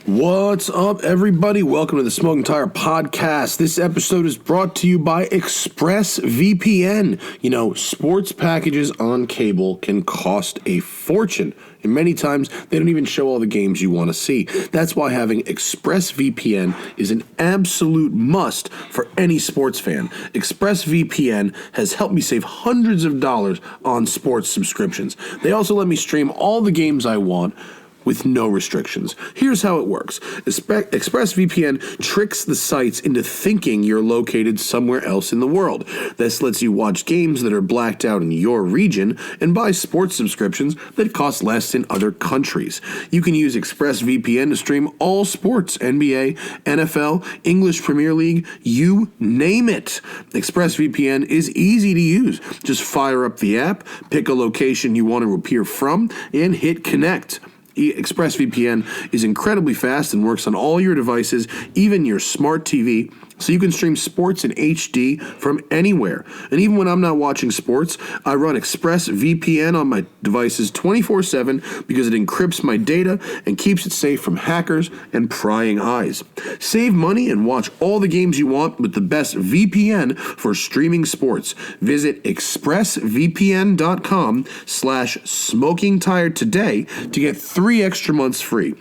What's up, everybody? Welcome to the Smoking Tire Podcast. This episode is brought to you by ExpressVPN. You know, sports packages on cable can cost a fortune, and many times they don't even show all the games you want to see. That's why having ExpressVPN is an absolute must for any sports fan. ExpressVPN has helped me save hundreds of dollars on sports subscriptions. They also let me stream all the games I want with no restrictions. Here's how it works. ExpressVPN tricks the sites into thinking you're located somewhere else in the world. This lets you watch games that are blacked out in your region and buy sports subscriptions that cost less in other countries. You can use ExpressVPN to stream all sports, NBA, NFL, English Premier League, you name it. ExpressVPN is easy to use. Just fire up the app, pick a location you want to appear from, and hit connect. ExpressVPN is incredibly fast and works on all your devices, even your smart TV, so you can stream sports in HD from anywhere. And even when I'm not watching sports, I run ExpressVPN on my devices 24/7 because it encrypts my data and keeps it safe from hackers and prying eyes. Save money and watch all the games you want with the best VPN for streaming sports. Visit expressvpn.com/smokingtire today to get 3 extra months free.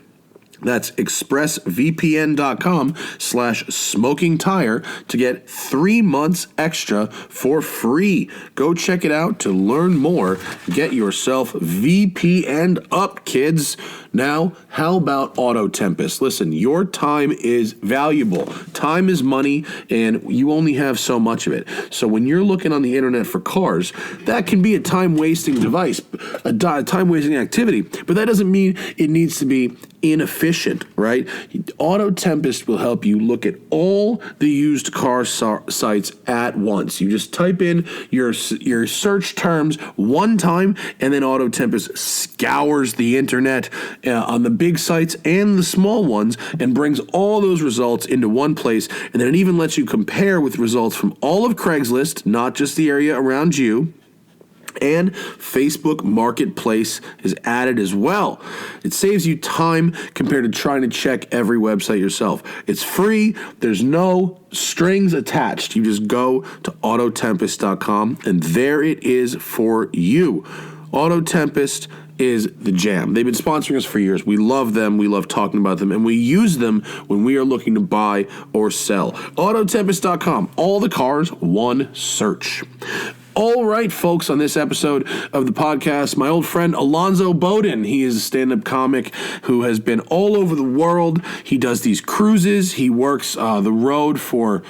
That's expressvpn.com/smokingtire to get 3 months extra for free. Go check it out to learn more. Get yourself VPN up, kids. Now, how about Auto Tempest? Listen, your time is valuable. Time is money, and you only have so much of it. So when you're looking on the internet for cars, that can be a time-wasting device, a time-wasting activity, but that doesn't mean it needs to be inefficient, right? Auto Tempest will help you look at all the used car sites at once. You just type in your search terms one time, and then Auto Tempest scours the internet on the big sites and the small ones and brings all those results into one place. And then it even lets you compare with results from all of Craigslist, not just the area around you. And Facebook Marketplace is added as well. It saves you time compared to trying to check every website yourself. It's free. There's no strings attached. You just go to autotempest.com, and there it is for you. Auto Tempest is the jam. They've been sponsoring us for years. We love them. We love talking about them, and we use them when we are looking to buy or sell. Autotempest.com. All the cars, one search. All right, folks, on this episode of the podcast, my old friend Alonzo Bodden. He is a stand-up comic who has been all over the world. He does these cruises. He works the road for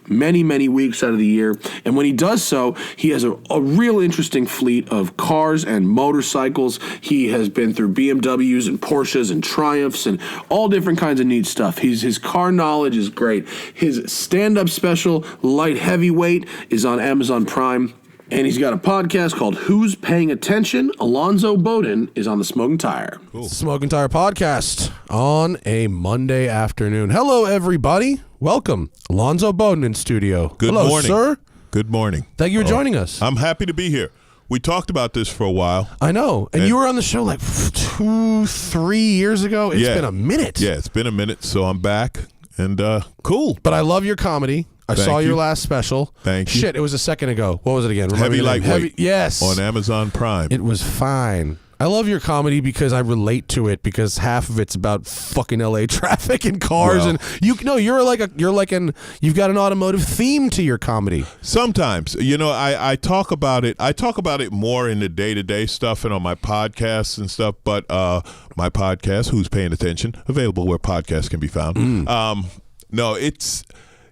many, many weeks out of the year. And when he does so, he has a real interesting fleet of cars and motorcycles. He has been through BMWs and Porsches and Triumphs and all different kinds of neat stuff. His car knowledge is great. His stand-up special, Light Heavyweight, is on Amazon Prime. And he's got a podcast called Who's Paying Attention? Alonzo Bodden is on the Smoking Tire. Cool. Smoking Tire Podcast on a Monday afternoon. Hello, everybody. Welcome. Alonzo Bodden in studio. Good Hello, morning. sir. Good morning. Thank you for joining us. I'm happy to be here. We talked about this for a while. I know. And you were on the show like 2-3 years ago. It's been a minute. Yeah, it's been a minute, so I'm back. And cool. But I love your comedy. I saw your last special. Thank you. Shit, it was a second ago. What was it again? Heavy Lightweight. Yes. On Amazon Prime. It was fine. I love your comedy because I relate to it because half of it's about fucking LA traffic and cars and you've got an automotive theme to your comedy. Sometimes, I talk about it. I talk about it more in the day-to-day stuff and on my podcasts and stuff. But my podcast, Who's Paying Attention, available where podcasts can be found.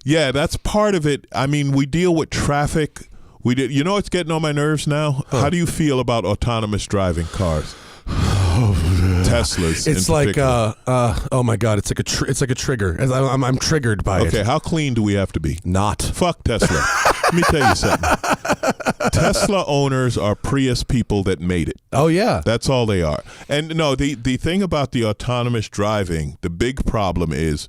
That's part of it. I mean, we deal with traffic. It's getting on my nerves now. How do you feel about autonomous driving cars? Teslas. It's like oh my god, it's like a trigger. I'm triggered by it. Okay, how clean do we have to be? Not. Fuck Tesla. Let me tell you something. Tesla owners are Prius people that made it. Oh yeah. That's all they are. And no, the thing about the autonomous driving, the big problem is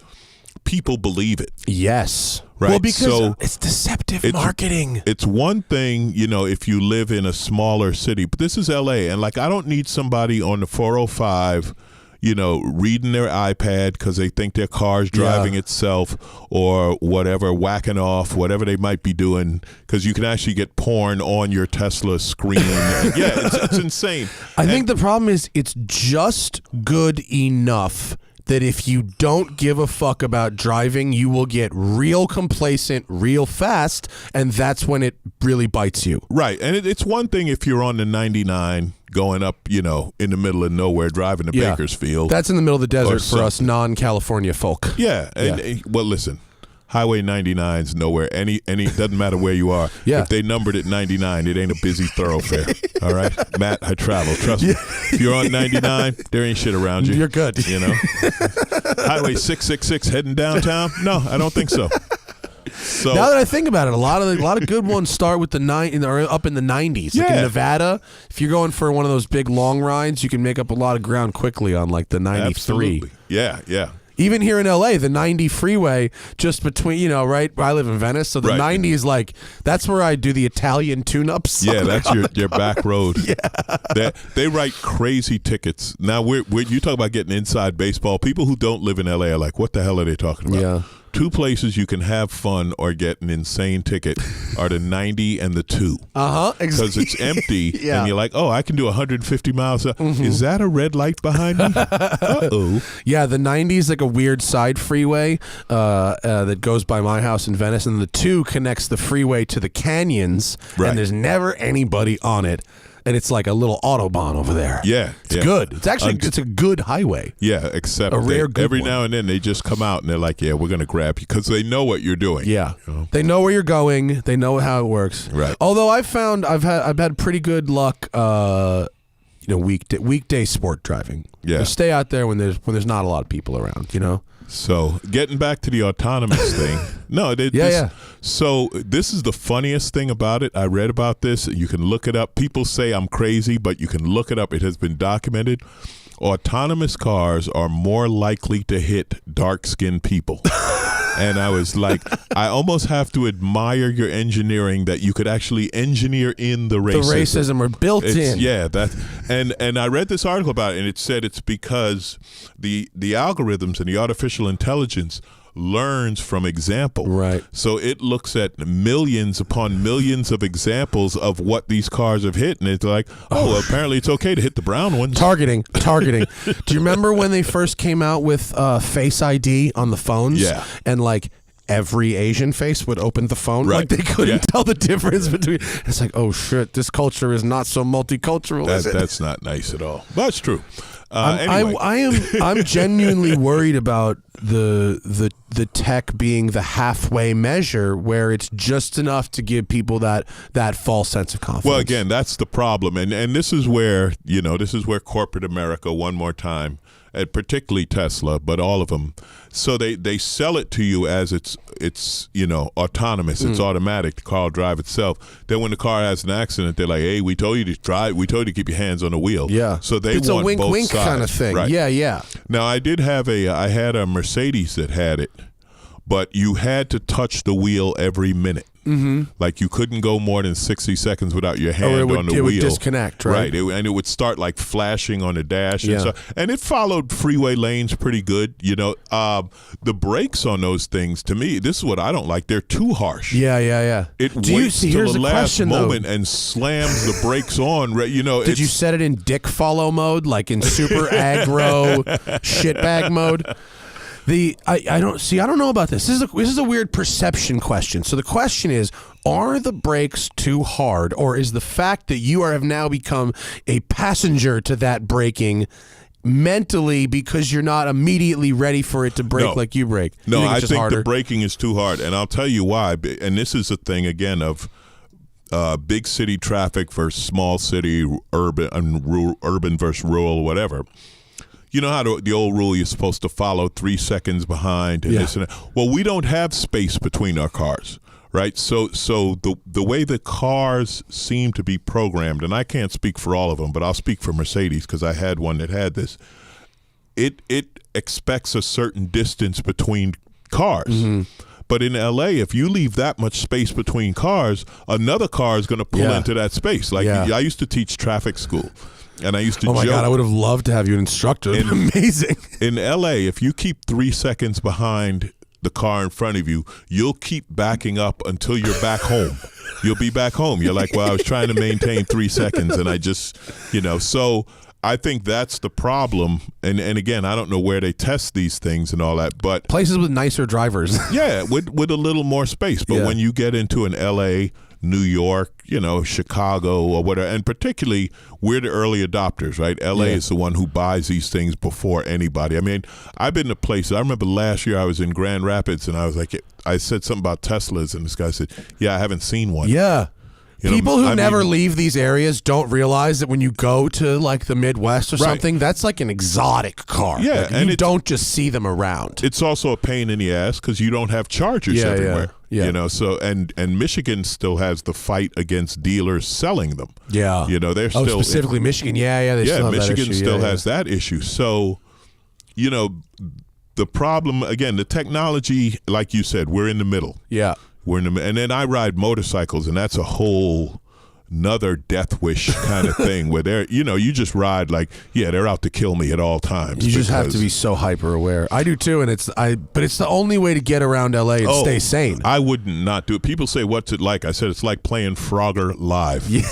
people believe it. Yes. Right. Well, because it's deceptive marketing. It's one thing, if you live in a smaller city, but this is LA, and I don't need somebody on the 405, reading their iPad because they think their car's driving itself, or whatever, whacking off, whatever they might be doing, because you can actually get porn on your Tesla screen. It's insane. I think the problem is it's just good enough that if you don't give a fuck about driving, you will get real complacent real fast, and that's when it really bites you. Right, and it's one thing if you're on the 99 going up, in the middle of nowhere driving to Bakersfield. That's in the middle of the desert for us non-California folk. Yeah, well, listen. Highway 99's nowhere. Any doesn't matter where you are. Yeah. If they numbered it 99, it ain't a busy thoroughfare. All right, Matt, I travel. Trust me. If you're on 99, there ain't shit around you. You're good. Highway 666 heading downtown? No, I don't think so. So now that I think about it, a lot of good ones start with up in the 90s. Like in Nevada, if you're going for one of those big long rides, you can make up a lot of ground quickly on like the 93. Absolutely. Yeah. Even here in LA, the 90 freeway, just between, right? I live in Venice, so the 90 is like, that's where I do the Italian tune-ups. Yeah, that's your back road. Yeah. They write crazy tickets. Now, you talk about getting inside baseball. People who don't live in LA are like, what the hell are they talking about? Yeah. Two places you can have fun or get an insane ticket are the 90 and the 2. Exactly. Because it's empty, and you're like, oh, I can do 150 miles. Is that a red light behind me? Uh-oh. Yeah, the 90 is like a weird side freeway that goes by my house in Venice, and the 2 connects the freeway to the canyons, and there's never anybody on it. And it's like a little Autobahn over there. Yeah. It's good. It's actually it's a good highway. Yeah, except every now and then they just come out and they're like, yeah, we're going to grab you because they know what you're doing. Yeah. They know where you're going. They know how it works. Right. Although I've had pretty good luck weekday sport driving. Yeah. I stay out there when there's not a lot of people around, So getting back to the autonomous thing, So this is the funniest thing about it. I read about this. You can look it up. People say I'm crazy, but you can look it up. It has been documented. Autonomous cars are more likely to hit dark-skinned people. And I was like, I almost have to admire your engineering that you could actually engineer in the racism. The racism are built in. Yeah, and I read this article about it, and it said it's because the algorithms and the artificial intelligence learns from example. Right. So it looks at millions upon millions of examples of what these cars have hit, and it's like, apparently it's okay to hit the brown ones. Targeting. Do you remember when they first came out with Face ID on the phones? Yeah. And like every Asian face would open the phone. Right. Like they couldn't tell the difference between. It's like, oh shit, this culture is not so multicultural. That's not nice at all. But it's true. Anyway. I'm genuinely worried about the tech being the halfway measure where it's just enough to give people that false sense of confidence. Well, again, that's the problem, and this is where corporate America, one more time, and particularly Tesla, but all of them. So they sell it to you as it's autonomous, it's automatic, the car will drive itself. Then when the car has an accident, they're like, hey, we told you to drive, we told you to keep your hands on the wheel. Yeah. So it's want a wink both wink sides. kind of thing. Right. Yeah. Now I had a Mercedes that had it, but you had to touch the wheel every minute. Mm-hmm. Like you couldn't go more than 60 seconds without your hand on the wheel. It would disconnect, right? And it would start like flashing on the dash. Yeah. And stuff. And it followed freeway lanes pretty good. The brakes on those things, to me, this is what I don't like. They're too harsh. Yeah. It waits till the last moment and slams the brakes on. Did you set it in dick follow mode, like in super aggro shitbag mode? I don't know about this. This is a weird perception question. So the question is, are the brakes too hard, or is the fact that you have now become a passenger to that braking mentally because you're not immediately ready for it to brake like you brake? No, I think the braking is too hard, and I'll tell you why. And this is a thing again of big city traffic versus small city, urban versus rural, whatever. You know how the old rule, you're supposed to follow 3 seconds behind and this and that. Well, we don't have space between our cars, right? So the way the cars seem to be programmed, and I can't speak for all of them, but I'll speak for Mercedes because I had one that had this. It expects a certain distance between cars. Mm-hmm. But in LA, if you leave that much space between cars, another car is going to pull into that space. Like I used to teach traffic school. And I used to Oh my joke. God, I would have loved to have you an instructor. Amazing. In LA, if you keep 3 seconds behind the car in front of you, you'll keep backing up until you're back home. You'll be back home. You're like, well, I was trying to maintain 3 seconds and I just, so I think that's the problem. And again, I don't know where they test these things and all that, but places with nicer drivers. yeah, with a little more space. But when you get into an LA, New York, Chicago or whatever, and particularly we're the early adopters, right? LA is the one who buys these things before anybody. I mean, I've been to places. I remember last year I was in Grand Rapids and I was like, I said something about Teslas and this guy said, yeah, I haven't seen one. Yeah. People who never leave these areas don't realize that when you go to like the Midwest or something, that's like an exotic car. Yeah, like, and you don't just see them around. It's also a pain in the ass because you don't have chargers everywhere. Yeah. So and Michigan still has the fight against dealers selling them. Yeah. They're still specifically Michigan. They still have Michigan that issue. still has that issue. So, the problem again, the technology, like you said, we're in the middle. Yeah. And then I ride motorcycles, and that's a whole another death wish kind of thing where they're, you just ride like, they're out to kill me at all times. You just have to be so hyper aware. I do too, but it's the only way to get around LA and stay sane. I would not do it. People say, what's it like? I said, it's like playing Frogger live. Yeah.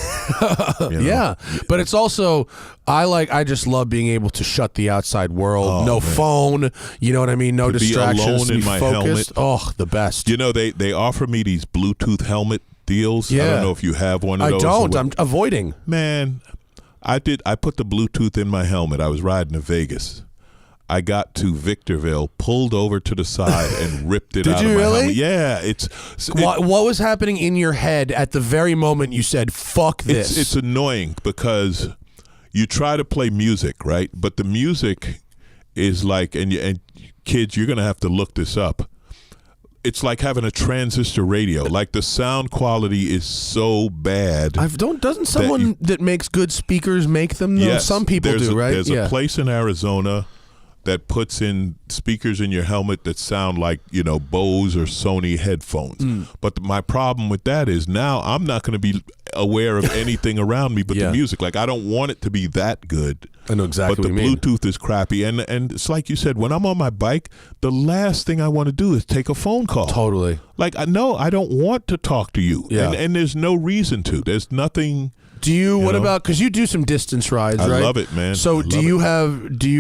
Yeah. But it's also, I just love being able to shut the outside world. No phone, you know what I mean? No distractions. Be alone in my focused. helmet. Oh, the best. They offer me these Bluetooth helmet deals. Yeah. I don't know if you have one of those. I don't. I'm avoiding. Man, I put the Bluetooth in my helmet. I was riding to Vegas. I got to Victorville, pulled over to the side, and ripped it out of my helmet. Yeah, what was happening in your head at the very moment you said, fuck this? It's annoying because you try to play music, right? But the music is like, and kids, you're going to have to look this up. It's like having a transistor radio. Like the sound quality is so bad. Doesn't someone that makes good speakers make them though? Yes, some people do, right? There's a place in Arizona that puts in speakers in your helmet that sound like, Bose or Sony headphones. But my problem with that is now I'm not going to be aware of anything around me but the music. Like I don't want it to be that good. I know exactly what you mean. But the Bluetooth is crappy. And it's like you said, when I'm on my bike, the last thing I want to do is take a phone call. Totally. Like, I don't want to talk to you. Yeah. And there's no reason to. There's nothing... What about, because you do some distance rides, right? I love it, man. So do you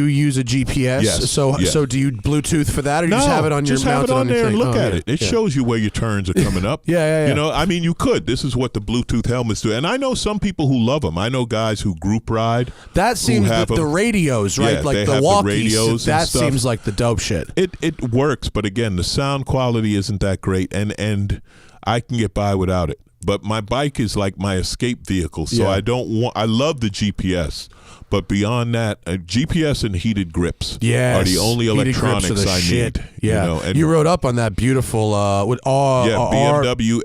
use a GPS? Yes. So do you Bluetooth for that, or you just have it on your have it on there and look at it. It shows you where your turns are coming up. Yeah. I mean, you could. This is what the Bluetooth helmets do. And I know some people who love them. I know guys who group ride. That seems the radios, right? Yeah, like the walkies. Radios that seems like the dope shit. It works, but again, the sound quality isn't that great, and I can get by without it. But my bike is like my escape vehicle, so I love the GPS, but beyond that, GPS and heated grips are the only electronics I need. Yeah, and you rode up on that beautiful BMW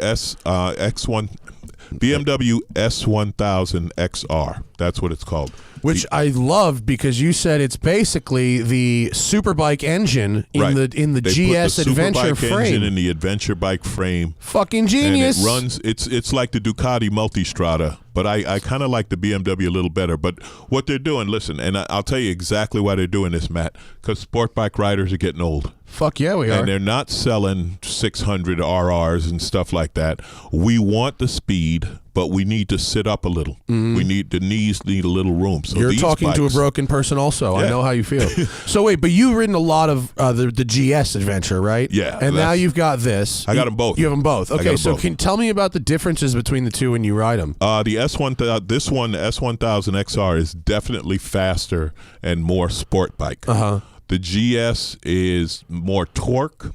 S1000 XR. That's what it's called. Which I love because you said it's basically the superbike engine in the GS Adventure frame. Engine in the Adventure bike frame. Fucking genius. And it runs. It's like the Ducati Multistrada, but I kind of like the BMW a little better. But what they're doing, listen, and I'll tell you exactly why they're doing this, Matt. Because sport bike riders are getting old. Fuck yeah, we are. And they're not selling 600 RRs and stuff like that. We want the speed, but we need to sit up a little. The knees need a little room. So you're talking to a broken person also. I know how you feel. So wait, but you've ridden a lot of the GS Adventure, right? Yeah. And now you've got this. I got them both. You have them both. Okay, so can you tell me about the differences between the two when you ride them? The S1000 XR is definitely faster and more sport bike. The GS is more torque.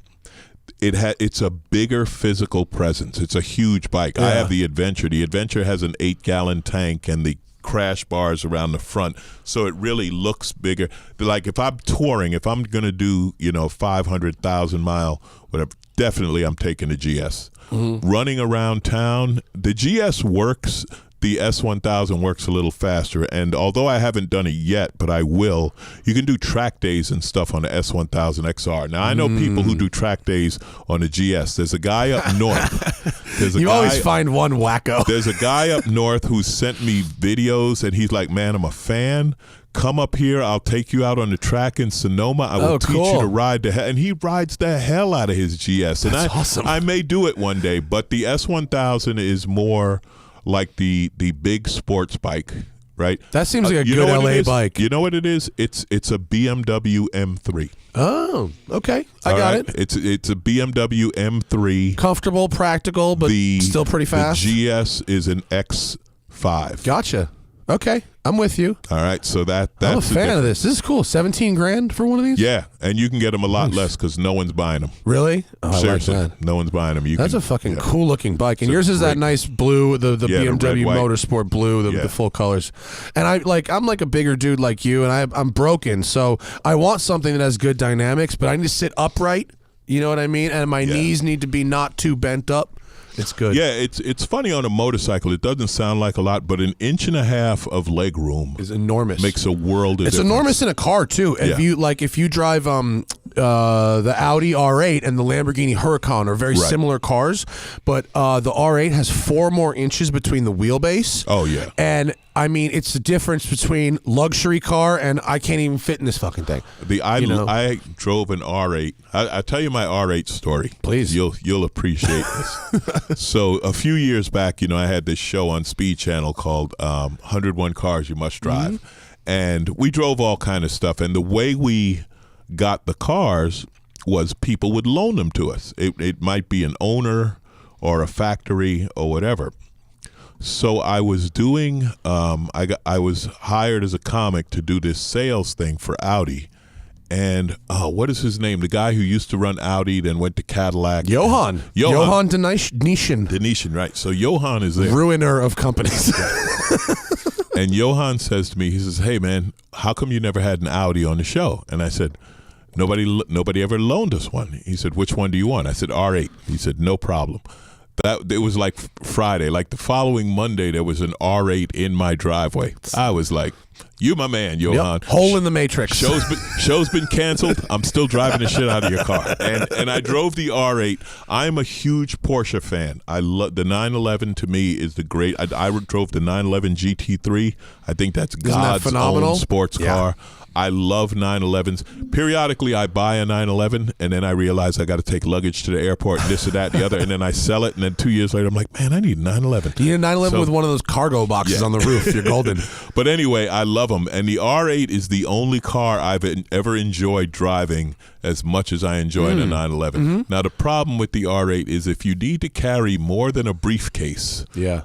It's a bigger physical presence. It's a huge bike. I have the Adventure. The Adventure has an 8-gallon tank and the crash bars around the front, so it really looks bigger. Like if I'm touring, if I'm going to do 500,000 mile, whatever, definitely I'm taking the GS. Running around town, the GS works. the S1000 works a little faster. And although I haven't done it yet, but I will, you can do track days and stuff on the S1000 XR. Now, I know people who do track days on the GS. There's a guy up north. You always find one wacko. There's a guy up north who sent me videos, and he's like, man, I'm a fan. Come up here. I'll take you out on the track in Sonoma. I will teach you to ride the hell. And he rides the hell out of his GS. And That's awesome. I may do it one day, but the S1000 is more like the big sports bike, right? That seems like a good LA bike. You know what it is? It's a BMW M3. Oh, okay. I got it. It's a BMW M3. Comfortable, practical, but still pretty fast. The GS is an X5. Gotcha. Okay, I'm with you. All right, so that's I'm a fan of this. This is cool. 17 grand for one of these? Yeah, and you can get them a lot less because no one's buying them. Really? Oh, Seriously, I like that. no one's buying them. That's a fucking cool looking bike, and yours is that nice blue, the BMW the red, Motorsport blue, the full colors. And I'm like a bigger dude like you, and I'm broken, so I want something that has good dynamics, but I need to sit upright. You know what I mean? And my knees need to be not too bent up. It's good. Yeah, it's funny on a motorcycle. It doesn't sound like a lot, but 1.5 inches of leg room is enormous. Makes a world of difference. It's enormous in a car too. If you drive the Audi R8 and the Lamborghini Huracan are very similar cars, but the R8 has 4 more inches between the wheelbase. Oh yeah. And I mean, it's the difference between luxury car and I can't even fit in this fucking thing. I drove an R8. I'll tell you my R8 story. Please. You'll appreciate this. So a few years back, I had this show on Speed Channel called 101 Cars You Must Drive. And we drove all kind of stuff. And the way we got the cars was people would loan them to us. It might be an owner or a factory or whatever. So I was doing, I was hired as a comic to do this sales thing for Audi. And what is his name? The guy who used to run Audi, then went to Cadillac. Johan Denishin. Denishin, right. So Johan is there. Ruiner of companies. And Johan says to me, he says, hey, man, how come you never had an Audi on the show? And I said, nobody ever loaned us one. He said, which one do you want? I said, R8. He said, no problem. It was like Friday. Like the following Monday, there was an R8 in my driveway. I was like, you my man, Johan. Yep. Hole in the matrix. Show's been canceled. I'm still driving the shit out of your car. And I drove the R8. I'm a huge Porsche fan. I love the 911. To me is the great. I drove the 911 GT3. I think that's God's own sports car. I love 911s. Periodically, I buy a 911, and then I realize I got to take luggage to the airport, this or that, the other, and then I sell it, and then 2 years later, I'm like, man, I need a 911. You need a 911 with one of those cargo boxes on the roof. You're golden. But anyway, I love them, and the R8 is the only car I've ever enjoyed driving as much as I enjoy a 911. Now, the problem with the R8 is if you need to carry more than a briefcase. Yeah.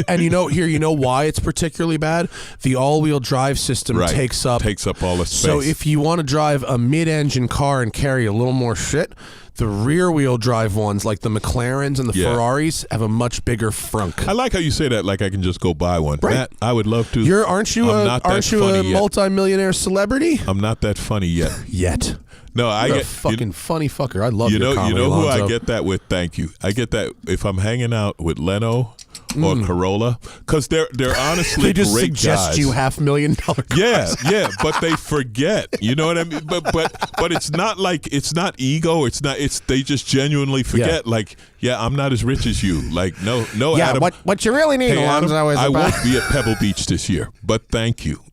And you know why it's particularly bad? The all-wheel drive system takes up all the space. So if you want to drive a mid-engine car and carry a little more shit, the rear-wheel drive ones, like the McLarens and the Ferraris, have a much bigger frunk. I like how you say that, like I can just go buy one. Right. Matt, I would love to. Aren't you a multi-millionaire celebrity? I'm not that funny yet. Yet. No, You're a fucking funny fucker. I love your comedy, You know who Alonzo. I get that with? Thank you. I get that if I'm hanging out with Leno or Corolla, because they're honestly they just great suggest guys. you $500,000 cars. Yeah, but they forget. You know what I mean? But it's not like it's not ego. It's they just genuinely forget. Yeah. Like, I'm not as rich as you. Like, no, Yeah, Adam. what you really need, Hey, Alonzo, Adam, is I about... won't be at Pebble Beach this year, but thank you.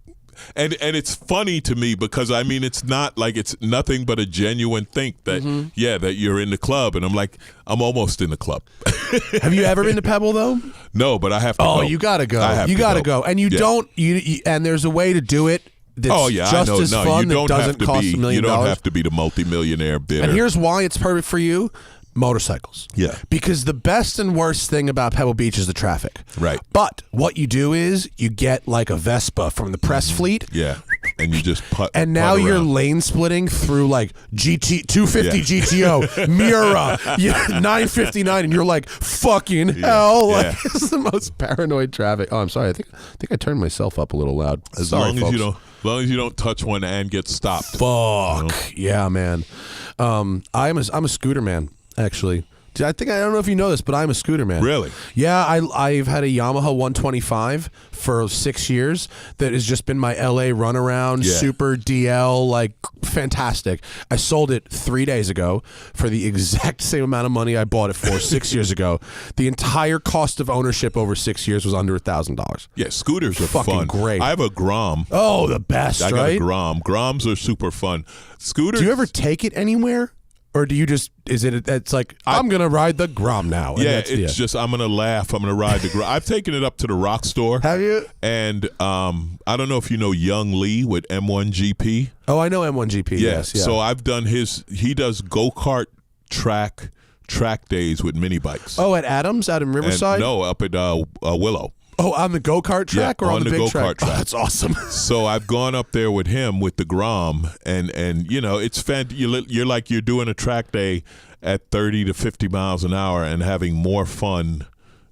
And it's funny to me because I mean it's not like it's nothing but a genuine think that that you're in the club, and I'm like, I'm almost in the club. Have you ever been to Pebble though? No, but I have to go. Oh, you gotta go. You gotta go. And you don't and there's a way to do it that's just as fun that doesn't cost $1 million. You don't have to be the multimillionaire bidder. And here's why it's perfect for you. Motorcycles. Yeah. Because the best and worst thing about Pebble Beach is the traffic. Right. But what you do is you get like a Vespa from the press fleet. Yeah. And you just putt. And now putt you're around. lane splitting through like 250 GTO, Miura, 959, and you're like, fucking hell. Like, it's the most paranoid traffic. Oh, I'm sorry. I think I turned myself up a little loud. As Sorry, long folks. as you don't touch one and get stopped. Fuck. Yeah, man. I'm a scooter man, actually. I don't know if you know this, but I'm a scooter man. Really? Yeah, I've had a Yamaha 125 for 6 years that has just been my LA runaround, super DL, like fantastic. I sold it 3 days ago for the exact same amount of money I bought it for 6 years ago. The entire cost of ownership over 6 years was under $1,000. Yeah, scooters are fucking fun. great. I have a Grom. Oh, the best, I got right? a Grom. Groms are super fun. Scooters. Do you ever take it anywhere? Or do you just, it's like, I'm going to ride the Grom now. And yeah, it's just, I'm going to laugh. I'm going to ride the Grom. I've taken it up to the Rock Store. Have you? And I don't know if you know Young Lee with M1GP. Oh, I know M1GP, yes. Yeah. So I've done he does go-kart track days with mini bikes. Oh, at Adams, out in Riverside? No, up at Willow. Oh, on the go-kart track or on the big go-kart track? Oh, that's awesome. So I've gone up there with him with the Grom, and it's you're doing a track day at 30 to 50 miles an hour and having more fun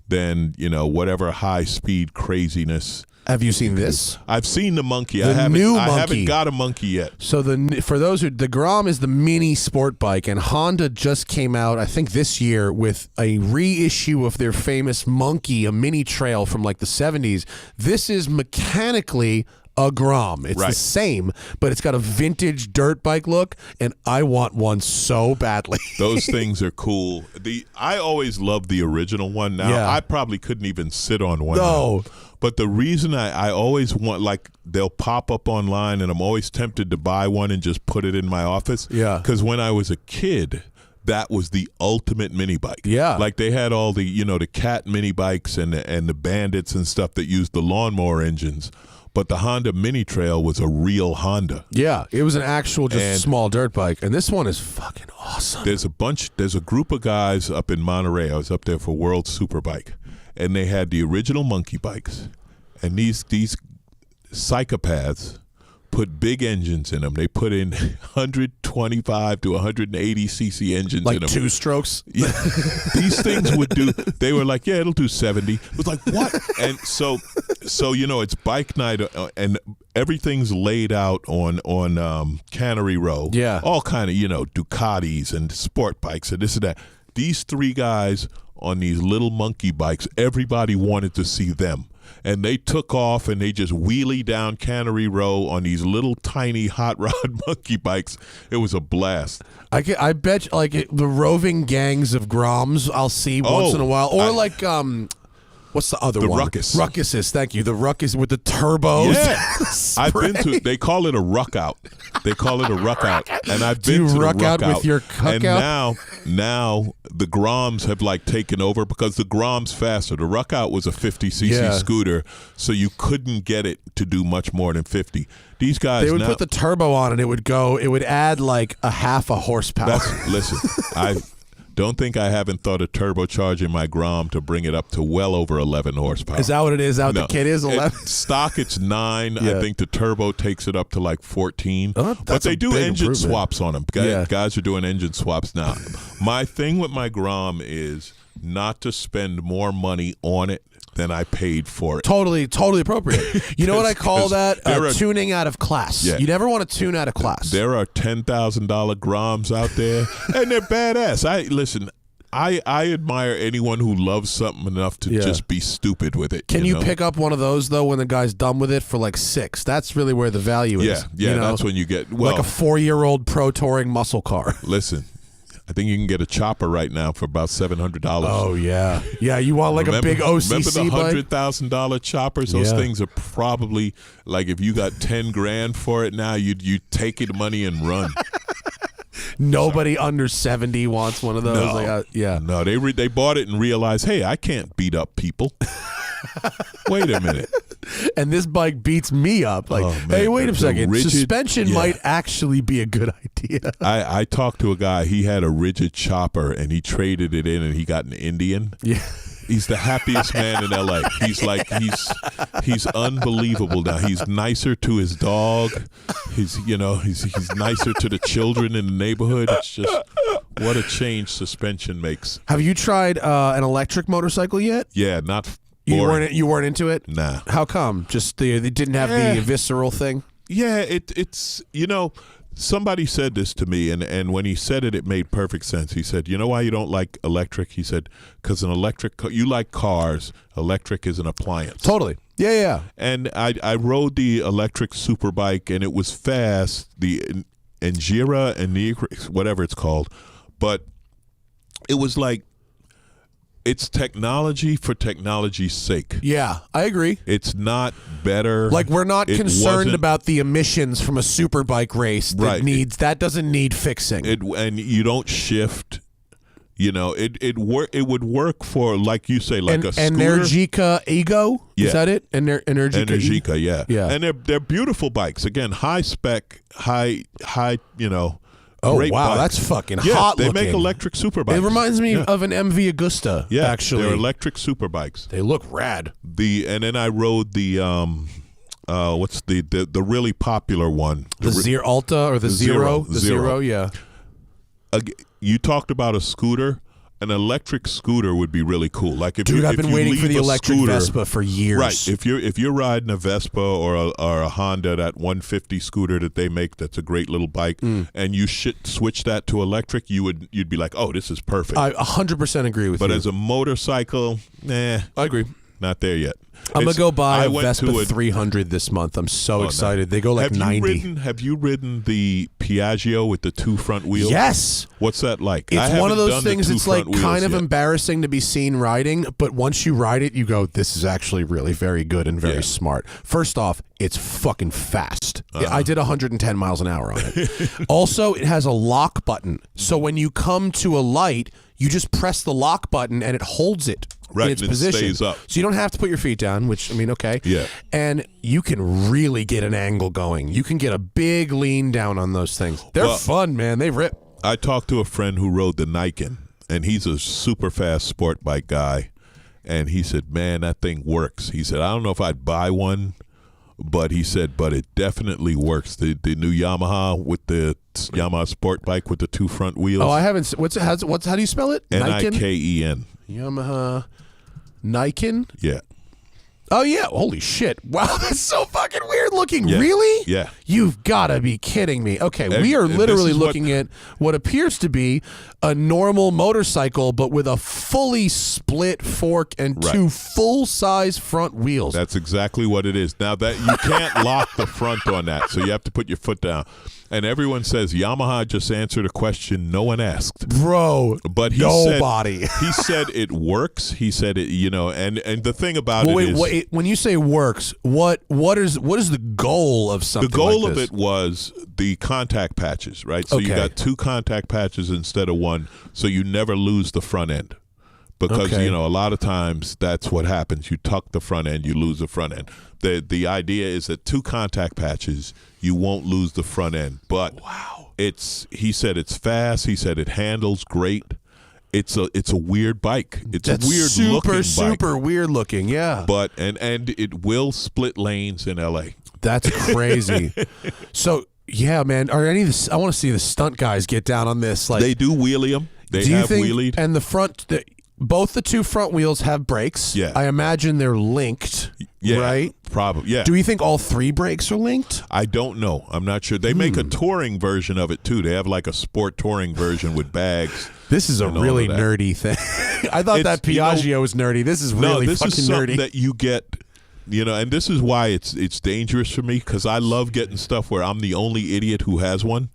than whatever high-speed craziness. Have you seen this? I've seen the monkey. I haven't got a monkey yet. So the Grom is the mini sport bike, and Honda just came out, I think this year, with a reissue of their famous monkey, a mini trail from like the 70s. This is mechanically a Grom. It's the same, but it's got a vintage dirt bike look, and I want one so badly. Those things are cool. I always loved the original one. Now I probably couldn't even sit on one. No. Now. But the reason I always want, like, they'll pop up online, and I'm always tempted to buy one and just put it in my office. Yeah. Because when I was a kid, that was the ultimate mini bike. Yeah. Like they had all the, the Cat mini bikes and the Bandits and stuff that used the lawnmower engines. But the Honda Mini Trail was a real Honda. Yeah, it was an actual small dirt bike, and this one is fucking awesome. There's a group of guys up in Monterey. I was up there for World Superbike, and they had the original monkey bikes, and these psychopaths put big engines in them. They put in 125 to 180 cc engines in them. Like 2 strokes? Yeah. These things would do, they were like, yeah, it'll do 70. It was like, what? And so it's bike night, and everything's laid out on Cannery Row. Yeah. All kind of, Ducatis and sport bikes and this and that. These 3 guys on these little monkey bikes, everybody wanted to see them. And they took off and they just wheelie down Cannery Row on these little tiny hot rod monkey bikes. It was a blast. I bet the roving gangs of Groms I'll see once in a while. Or what's the other one? The Ruckus. Ruckuses, thank you. The Ruckus with the turbos. Yeah. I've been to, they call it a ruck out. They call it a ruck out. And I've been to the ruck out with your cuck and out? now the Groms have taken over because the Grom's faster. The ruck out was a 50cc scooter, so you couldn't get it to do much more than 50. These guys, they would put the turbo on and it would add like a half a horsepower. Listen, I don't think I haven't thought of turbocharging my Grom to bring it up to well over 11 horsepower. Is that what it is? Out No. the kit is 11? Stock, it's 9. Yeah. I think the turbo takes it up to like 14. Oh, but that's they a do big engine improvement. swaps on them. Guys are doing engine swaps now. My thing with my Grom is not to spend more money on it than I paid for it. Totally appropriate. You know what I call that? Tuning out of class. Yeah. You never want to tune out of class. There are $10,000 Groms out there, and they're badass. I admire anyone who loves something enough to just be stupid with it. Can you pick up one of those, though, when the guy's done with it for like 6? That's really where the value is. Yeah, that's when you get... like a 4-year-old pro touring muscle car. Listen, I think you can get a chopper right now for about $700. Oh, yeah. Yeah, you want like a big OCC Remember the bike? $100,000 choppers? Those things are probably, like if you got $10,000 for it now, you take the money and run. Nobody under 70 wants one of those. No, they bought it and realized, hey, I can't beat up people. Wait a minute. And this bike beats me up. Like, hey, wait a second. Suspension might actually be a good idea. I talked to a guy. He had a rigid chopper, and he traded it in, and he got an Indian. Yeah. He's the happiest man in LA. He's unbelievable now. He's nicer to his dog. He's nicer to the children in the neighborhood. It's just what a change suspension makes. Have you tried an electric motorcycle yet? Yeah, not. You weren't into it? Nah. How come? Just they didn't have the visceral thing? Yeah, it's Somebody said this to me, and when he said it, it made perfect sense. He said, "You know why you don't like electric?" He said, "Because you like cars. Electric is an appliance." Totally. Yeah. And I rode the electric superbike, and it was fast. The Engira and whatever it's called, but it was like, it's technology for technology's sake. Yeah, I agree. It's not better. Like, we're not concerned about the emissions from a superbike race that doesn't need fixing. And you don't shift. You know, it would work for, like you say, like a scooter. Energica Ego? Yeah. Is that it? Energica, yeah. Yeah. And they're beautiful bikes. Again, high spec, high, Oh, great wow, bike. that's fucking hot they looking. make electric superbikes. It reminds me of an MV Agusta, actually. They're electric superbikes. They look rad. And then I rode the what's the really popular one? The Alta or the Zero? The Zero, yeah. You talked about a scooter. An electric scooter would be really cool. Like if I've been waiting for the electric scooter, Vespa for years. Right. If you're riding a Vespa or a Honda, that 150 scooter that they make, that's a great little bike, and you switch that to electric, you'd be like, oh, this is perfect. I 100% agree with you. But as a motorcycle, I agree. Not there yet. I'm going to go buy a Vespa 300 this month. I'm so excited. They go like 90. Have you ridden the Piaggio with the 2 front wheels? Yes. What's that like? It's one of those things that's like kind of embarrassing to be seen riding, but once you ride it, you go, this is actually really very good and very smart. First off, it's fucking fast. I did 110 miles an hour on it. Also, it has a lock button. So when you come to a light, you just press the lock button and it holds it in its position. Stays up. So you don't have to put your feet down, which, I mean, okay. Yeah. And you can really get an angle going. You can get a big lean down on those things. They're fun, man. They rip. I talked to a friend who rode the Niken, and he's a super fast sport bike guy. And he said, man, that thing works. He said, I don't know if I'd buy one, but he said, but it definitely works. The new Yamaha with the Yamaha sport bike with the 2 front wheels. Oh, I haven't. How do you spell it? Niken. Yamaha Niken? Yeah. Oh, yeah. Holy shit. Wow, that's so fucking weird looking. Yeah. Really? Yeah. You've got to be kidding me. Okay, we are literally looking at what appears to be a normal motorcycle, but with a fully split fork and 2 full-size front wheels. That's exactly what it is. Now, that you can't lock the front on that, so you have to put your foot down. And everyone says Yamaha just answered a question no one asked. Bro, but nobody. He said it works. He said it, and the thing about wait, when you say works, what is the goal of something The goal like of this? it was the contact patches, right? So you got 2 contact patches instead of 1, so you never lose the front end. Because, a lot of times that's what happens. You tuck the front end, you lose the front end. The idea is that 2 contact patches, you won't lose the front end. But he said it's fast. He said it handles great. It's a weird bike. It's a weird looking bike. Super weird looking, yeah. But and it will split lanes in LA. That's crazy. So yeah, man. Are any of the, I want to see the stunt guys get down on this. Like, they do wheelie them. They have wheelied. And the front, both the 2 front wheels have brakes. Yeah. I imagine they're linked. Yeah, right? Probably. Yeah. Do you think all 3 brakes are linked? I don't know. I'm not sure. They make a touring version of it too. They have like a sport touring version with bags. This is a really nerdy thing. I thought that Piaggio was nerdy. This is really this fucking is something nerdy. That you get, and this is why it's dangerous for me, because I love getting stuff where I'm the only idiot who has one,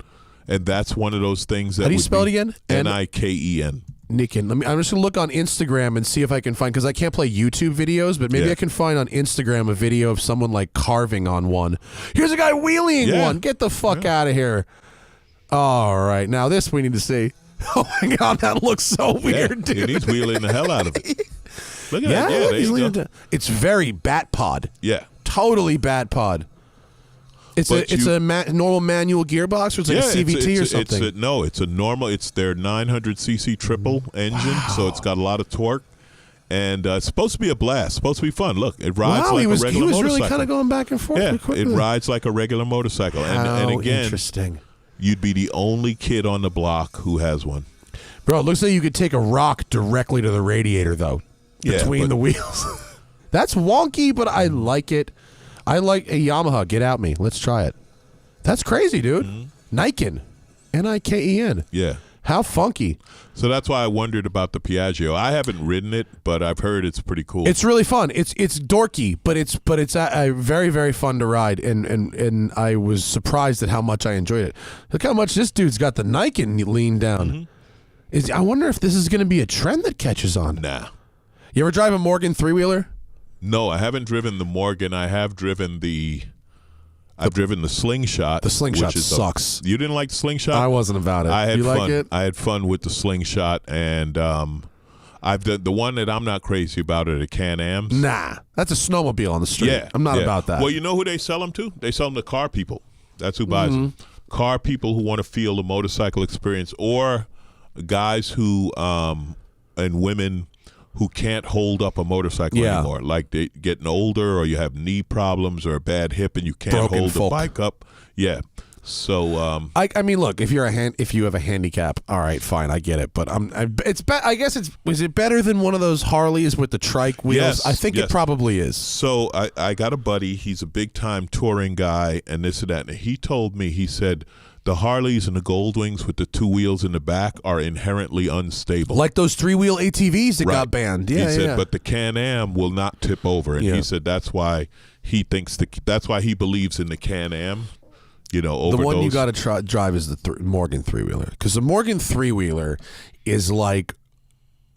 and that's one of those things that. How do you spell it again? Niken. Niken. I'm just gonna look on Instagram and see if I can find, because I can't play YouTube videos, but maybe I can find on Instagram a video of someone like carving on one. Here's a guy wheeling one. Get the fuck out of here. All right, now this we need to see. Oh my god, that looks so weird, dude. And he's wheeling the hell out of it. Look at that. Yeah, there you go. It's very Bat Pod. Yeah, totally Bat Pod. It's a normal manual gearbox, or it's like a CVT or something? It's a normal. It's their 900cc triple engine, so it's got a lot of torque, and it's supposed to be a blast. It's supposed to be fun. Look, it rides like a regular motorcycle. He was really kind of going back and forth. Yeah, it rides like a regular motorcycle. And again, interesting. You'd be the only kid on the block who has one. Bro, it looks like you could take a rock directly to the radiator, though, between the wheels. That's wonky, but I like it. I like a Yamaha. Get at me. Let's try it. That's crazy, dude. Niken. Niken. Yeah. How funky. So that's why I wondered about the Piaggio. I haven't ridden it, but I've heard it's pretty cool. It's really fun. It's dorky, but it's very, very fun to ride, and I was surprised at how much I enjoyed it. Look how much this dude's got the Niken lean down. I wonder if this is going to be a trend that catches on. Nah. You ever drive a Morgan three-wheeler? No, I haven't driven the Morgan. I have driven I've driven the Slingshot. The Slingshot sucks. You didn't like the Slingshot? I wasn't about it. I had you fun. like it? I had fun with the Slingshot, and I've done the one that I'm not crazy about are the Can-Ams. Nah, that's a snowmobile on the street. Yeah, I'm not about that. Well, you know who they sell them to? They sell them to car people. That's who buys them. Car people who want to feel the motorcycle experience, or guys who and women who can't hold up a motorcycle anymore. Like they getting older, or you have knee problems or a bad hip and you can't hold the bike up. Yeah. So I mean, look, if you have a handicap, all right, fine, I get it. But I guess is it better than one of those Harleys with the trike wheels? Yes, I think it probably is. So I got a buddy. He's a big time touring guy and this and that. And he told me, he said, the Harleys and the Goldwings with the two wheels in the back are inherently unstable. Like those three-wheel ATVs that got banned. Yeah, he said, but the Can-Am will not tip over. And he said that's why he thinks that's why he believes in the Can-Am. You know, over the one those. you got to drive is the Morgan three-wheeler, because the Morgan three-wheeler is like,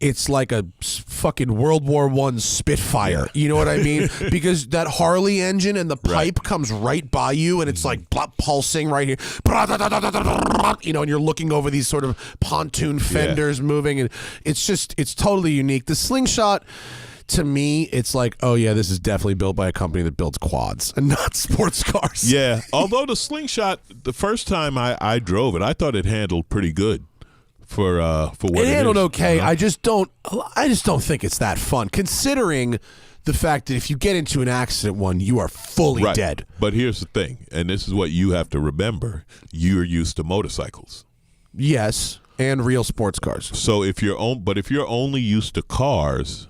it's like a fucking World War I Spitfire. You know what I mean? Because that Harley engine and the pipe comes right by you, and it's like pulsing right here. You know, and you're looking over these sort of pontoon fenders moving, and it's totally unique. The Slingshot, to me, it's like, oh yeah, this is definitely built by a company that builds quads and not sports cars. Yeah, although the Slingshot, the first time I drove it, I thought it handled pretty good. For what it handled is. okay. I just don't think it's that fun, considering the fact that if you get into an accident, you are fully dead. But here's the thing, and this is what you have to remember: you're used to motorcycles. Yes, and real sports cars. So if you're only used to cars,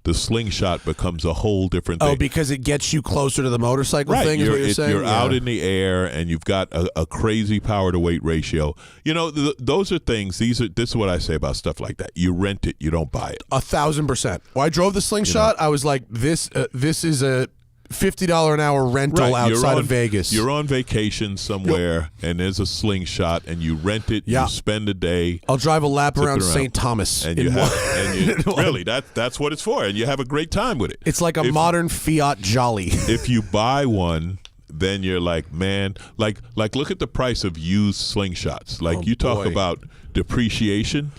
the Slingshot becomes a whole different thing. Oh, because it gets you closer to the motorcycle thing, is what you're saying? You're out in the air, and you've got a crazy power-to-weight ratio. You know, those are things, this is what I say about stuff like that. You rent it, you don't buy it. 1,000%. When I drove the Slingshot, I was like, this is a $50 an hour rental outside of Vegas. You're on vacation somewhere, and there's a Slingshot, and you rent it. You spend a day. I'll drive a lap around St. Thomas, and really that's what it's for, and you have a great time with it. It's like a modern Fiat Jolly. If you buy one, then you're like, man, like look at the price of used Slingshots. Like, you talk about depreciation.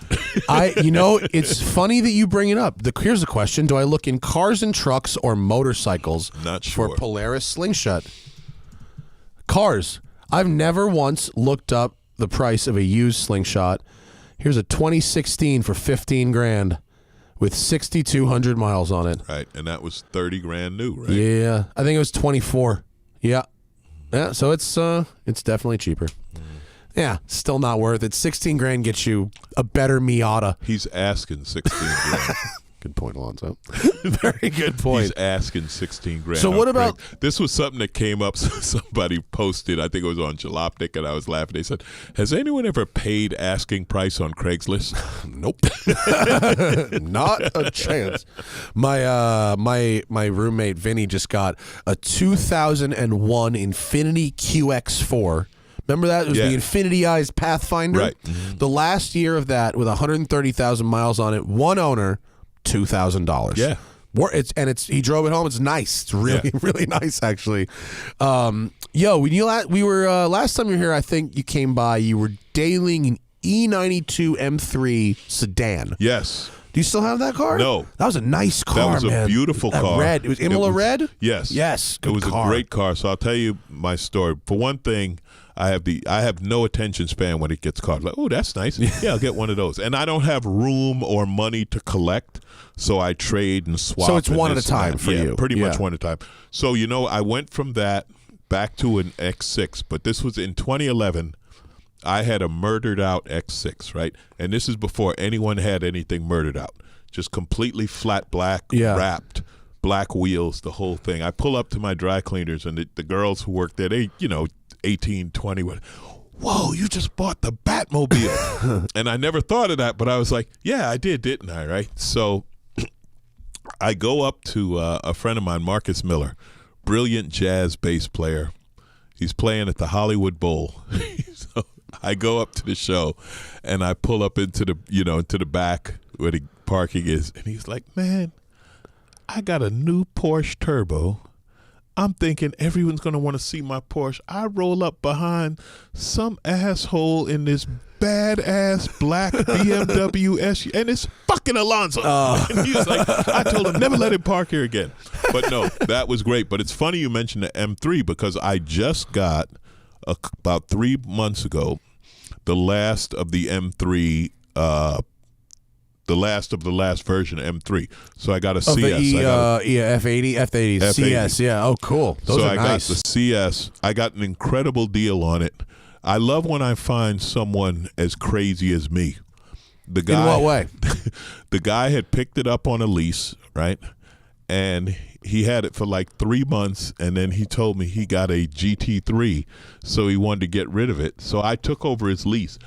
It's funny that you bring it up. Here's the question: do I look in cars and trucks or motorcycles? Not sure. For Polaris Slingshot. Cars. I've never once looked up the price of a used Slingshot. Here's a 2016 for $15,000 with 6,200 miles on it. Right, and that was $30,000 new, right? Yeah, I think it was 24. Yeah. So it's definitely cheaper. Yeah, still not worth it. $16,000 gets you a better Miata. He's asking $16,000. Good point, Alonzo. Very good point. He's asking $16,000. So what about this? Was something that came up. Somebody posted. I think it was on Jalopnik, and I was laughing. They said, "Has anyone ever paid asking price on Craigslist?" Nope, not a chance. My roommate Vinny just got a 2001 Infiniti QX4. Remember that? It was the Infinity-ized Pathfinder. Right. The last year of that, with 130,000 miles on it, one owner, $2,000. Yeah. He drove it home. It's nice. It's really, really nice, actually. We were last time you were here, I think you came by, you were detailing an E92 M3 sedan. Yes. Do you still have that car? No. That was a nice car, man. That was a beautiful car. Red. It was Imola red? Yes. Yes. Good it was car. a great car. So I'll tell you my story. For one thing, I have no attention span when it gets cars. Like, oh, that's nice. Yeah, I'll get one of those. And I don't have room or money to collect, so I trade and swap. So it's one at a time for you. Pretty much one at a time. So, I went from that back to an X6, but this was in 2011. I had a murdered out X6, right? And this is before anyone had anything murdered out. Just completely flat black, wrapped, black wheels, the whole thing. I pull up to my dry cleaners, and the girls who work there, they, 18, 20, whoa, you just bought the Batmobile. And I never thought of that, but I was like, yeah, I did, didn't I, right? So I go up to a friend of mine, Marcus Miller, brilliant jazz bass player. He's playing at the Hollywood Bowl. So I go up to the show, and I pull up into the back where the parking is, and he's like, man, I got a new Porsche Turbo. I'm thinking everyone's going to want to see my Porsche. I roll up behind some asshole in this badass black BMW SUV, and it's fucking Alonzo. And he was like, I told him, never let him park here again. But no, that was great. But it's funny you mentioned the M3 because I just got, about 3 months ago, the last of the M3 the last of the last version of M3. So I got a CS. F80, F80, CS. Yeah. Oh, cool. Those are nice. So I got the CS. I got an incredible deal on it. I love when I find someone as crazy as me. The guy, in what way? The guy had picked it up on a lease, right? And he had it for like 3 months, and then he told me he got a GT3, so he wanted to get rid of it. So I took over his lease.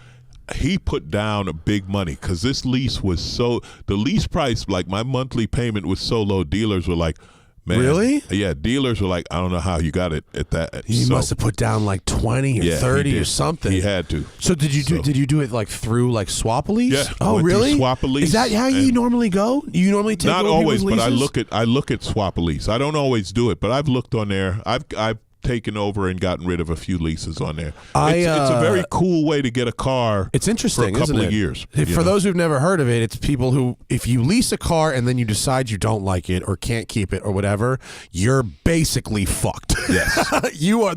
He put down a big money because this lease was the lease price, like my monthly payment was so low, dealers were like, man. Really? Yeah, dealers were like, I don't know how you got it at that. He must have put down like 20 or 30 or something. He had to. So did you do it like through like Swap-A-Lease? Yeah. Oh, really? Swap-A-Lease. Is that how you normally go? You normally take not over always, but leases? I look at Swap-A-Lease. I don't always do it, but I've looked on there. I've taken over and gotten rid of a few leases on there. It's a very cool way to get a car. It's interesting, for a couple isn't it? of years. For those who've never heard of it, it's people who, if you lease a car and then you decide you don't like it or can't keep it or whatever, you're basically fucked. Yes.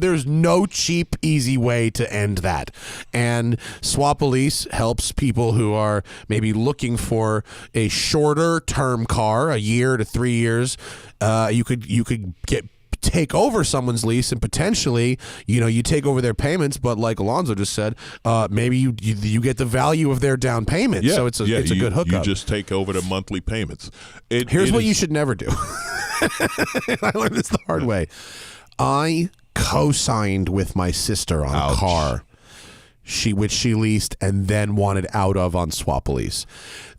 There's no cheap, easy way to end that. And Swap-A-Lease helps people who are maybe looking for a shorter term car, a year to 3 years. You could take over someone's lease and potentially, you take over their payments, but like Alonzo just said, maybe you get the value of their down payment. Yeah, so it's a good hookup. You just take over the monthly payments. Here's what you should never do. I learned this the hard way. I co-signed with my sister on a car. Which she leased and then wanted out of on Swap-A-Lease.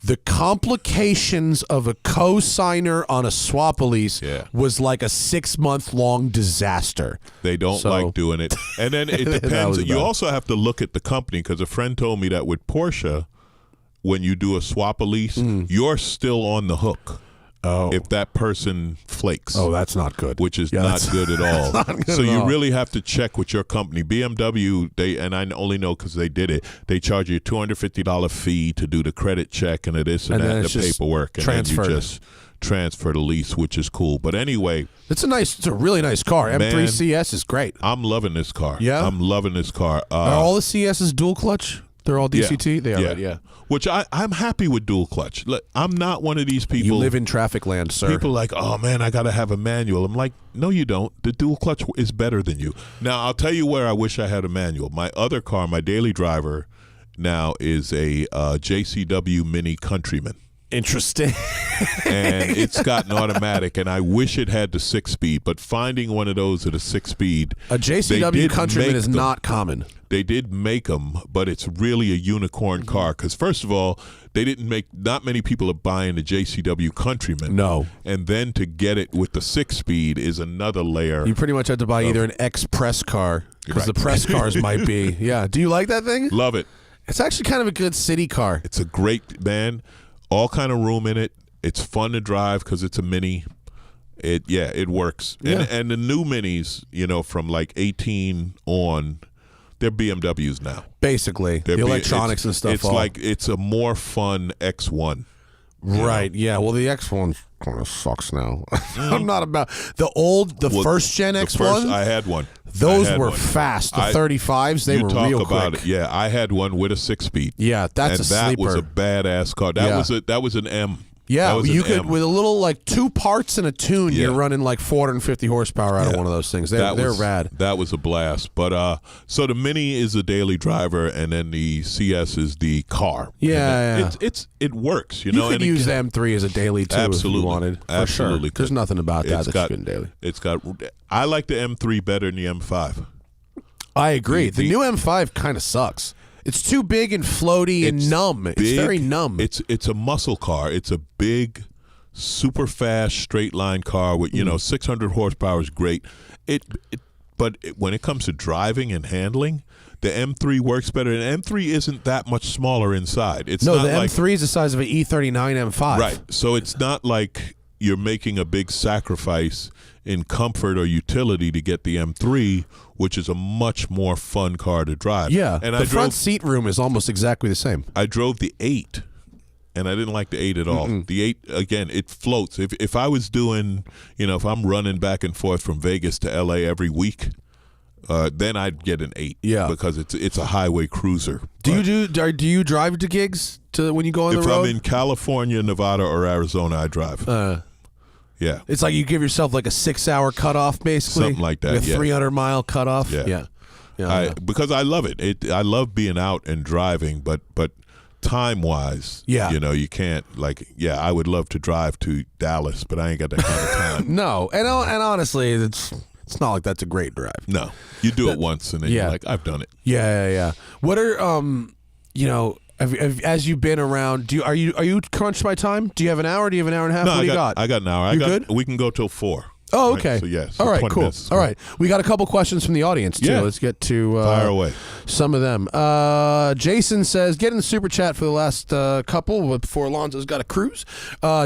The complications of a co-signer on a Swap-A-Lease was like a 6-month-long disaster. They don't like doing it. And then it depends. You also have to look at the company because a friend told me that with Porsche, when you do a Swap-A-Lease, you're still on the hook. Oh. If that person flakes. Oh, that's not good. Which is not good at all. So you really have to check with your company. BMW, and I only know because they did it, they charge you a $250 fee to do the credit check and this and that, the paperwork. And then you just transfer the lease, which is cool. But anyway. It's a really nice car. M3 CS is great. I'm loving this car. Yeah? I'm loving this car. Are all the CSs dual clutch? They're all DCT? Yeah, they are, right? Yeah. Which I'm happy with dual clutch. Look, I'm not one of these people. You live in traffic land, sir. People are like, oh man, I got to have a manual. I'm like, no, you don't. The dual clutch is better than you. Now, I'll tell you where I wish I had a manual. My other car, my daily driver, now is a JCW Mini Countryman. Interesting. And it's got an automatic, and I wish it had the 6-speed, but finding one of those at a 6-speed. A JCW Countryman is not common. They did make them, but it's really a unicorn car because, first of all, not many people are buying the JCW Countryman. No. And then to get it with the 6-speed is another layer. You pretty much have to buy either an ex-press car because the press cars might be. Yeah. Do you like that thing? Love it. It's actually kind of a good city car. It's a great, man. All kind of room in it. It's fun to drive because it's a mini. It works. Yeah. And the new minis, from like 18 on, they're BMWs now. Basically, the electronics and stuff. It's a more fun X1. Right. Yeah. Well, the X1 kind of sucks now. I'm not about the first gen X1. I had one. Those were fast. The 35s, they were real quick. It. Yeah, I had one with a 6-speed. Yeah, that's a sleeper. That was a badass car. That was an M. Yeah, you could with a little like 2 parts and a tune. Yeah. You're running like 450 horsepower out of one of those things. They're rad. That was a blast. But so the Mini is the daily driver, and then the CS is the car. Yeah, it works. You could use the M3 as a daily too if you wanted. Absolutely, sure. There's nothing about that that's good daily. I like the M3 better than the M5. I agree. The new M5 kind of sucks. It's too big and floaty and numb. It's very numb. It's a muscle car. It's a big, super fast straight line car with 600 horsepower is great. But when it comes to driving and handling, the M3 works better. And M3 isn't that much smaller inside. It's not the like, M3 is the size of an E39 M5. Right. So it's not like you're making a big sacrifice in comfort or utility to get the M3, which is a much more fun car to drive. Yeah, and the front seat room is almost exactly the same. I drove the 8, and I didn't like the 8 at all. The 8, again, it floats. If I was doing, if I'm running back and forth from Vegas to L.A. every week, then I'd get an 8. Yeah, because it's a highway cruiser. Do you drive to gigs when you go on the road? If I'm in California, Nevada, or Arizona, I drive. Yeah, it's like you give yourself like a 6-hour cutoff, basically, something like that. A 300-mile cutoff. Yeah. Because I love it. I love being out and driving, but time wise, you can't I would love to drive to Dallas, but I ain't got that kind of time. No, and honestly, it's not like that's a great drive. No, you do it once and then you're like, I've done it. Yeah. What are as you've been around, are you crunched by time? Do you have an hour? Do you have an hour and a half? No, what do you got? I got an hour. Good? We can go till 4. Oh, okay. Right? So yes. All right, 20 cool. minutes. All right, we got a couple questions from the audience too. Yeah. Let's get to fire away. Some of them. Jason says, get in the super chat for the last couple before Alonzo's got a cruise.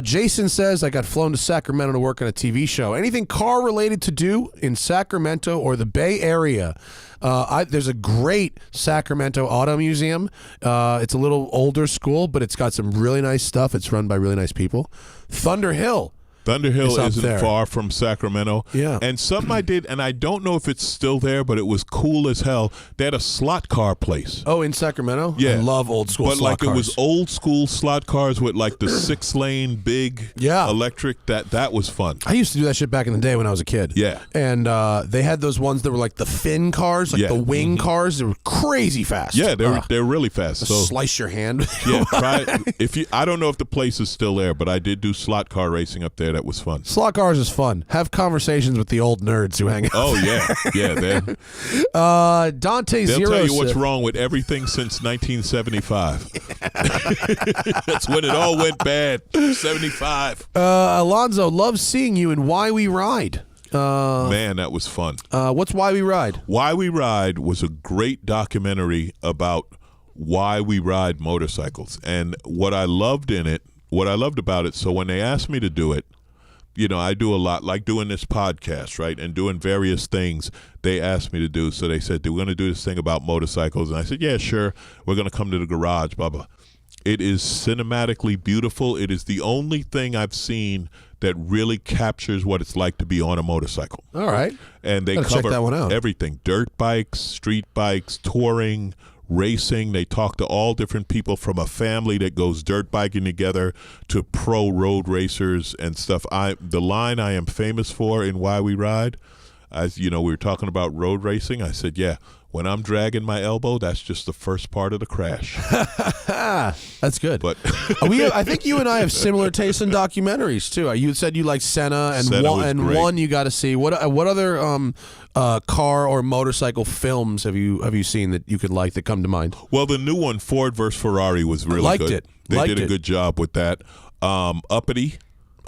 Jason says, I got flown to Sacramento to work on a TV show. Anything car related to do in Sacramento or the Bay Area? There's a great Sacramento Auto Museum. It's a little older school, but it's got some really nice stuff. It's run by really nice people. Thunder Hill isn't far from Sacramento. Yeah. And something I did, and I don't know if it's still there, but it was cool as hell. They had a slot car place. Oh, in Sacramento? Yeah. I love old school slot cars. It was old school slot cars with like the 6-lane big electric. That was fun. I used to do that shit back in the day when I was a kid. Yeah. And they had those ones that were like the fin cars, like the wing cars. They were crazy fast. Yeah, they're really fast. So slice your hand. Yeah, try I don't know if the place is still there, but I did do slot car racing up there. That was fun. Slot cars is fun. Have conversations with the old nerds who hang out. Oh yeah. Dante They'll Zero tell you what's wrong with everything since 1975. That's when it all went bad. 75. Alonzo, loves seeing you in Why We Ride. Man, that was fun. What's Why We Ride? Why We Ride was a great documentary about why we ride motorcycles. And what I loved about it, so when they asked me to do it, I do a lot, like doing this podcast, right, and doing various things they asked me to do. So they said, we're going to do this thing about motorcycles. And I said, yeah, sure. We're going to come to the garage, blah, blah. It is cinematically beautiful. It is the only thing I've seen that really captures what it's like to be on a motorcycle. All right. And they check that one out. Everything, dirt bikes, street bikes, touring, racing. They talk to all different people, from a family that goes dirt biking together to pro road racers and stuff. The line I am famous for in Why We Ride, as we were talking about road racing, I said, yeah, when I'm dragging my elbow, that's just the first part of the crash. That's good. But I think you and I have similar tastes in documentaries too. You said you like Senna, and one you got to see. What other car or motorcycle films have you seen that you could like that come to mind? Well, the new one, Ford versus Ferrari, was really liked good. It. They did a good job with that. Uppity.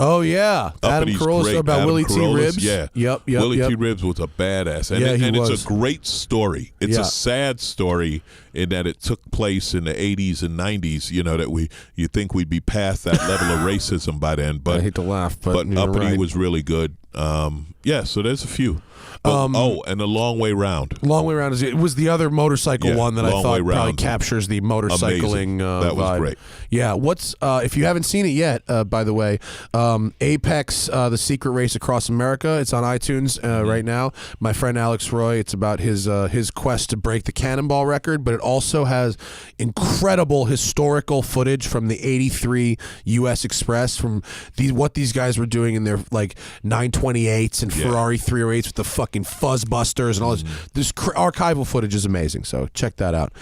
Oh yeah, Adam Uppity Carolla about Willie T. Ribs. Yeah, yep. Willie T. Ribs was a badass, and it's a great story. It's a sad story in that it took place in the 80s and 90s. That you think we'd be past that level of racism by then. But I hate to laugh, but Uppity was really good. So there's a few. And The Long Way Round. Long Way Round was the other motorcycle one that I thought probably captures the motorcycling that was vibe. Great. Yeah, what's if you haven't seen it yet, by the way, Apex, the Secret Race Across America. It's on iTunes right now. My friend Alex Roy. It's about his quest to break the Cannonball record, but it also has incredible historical footage from the '83 U.S. Express, from what these guys were doing in their like 928s and Ferrari 308s with the fucking fuzzbusters and all this. This archival footage is amazing, so check that out.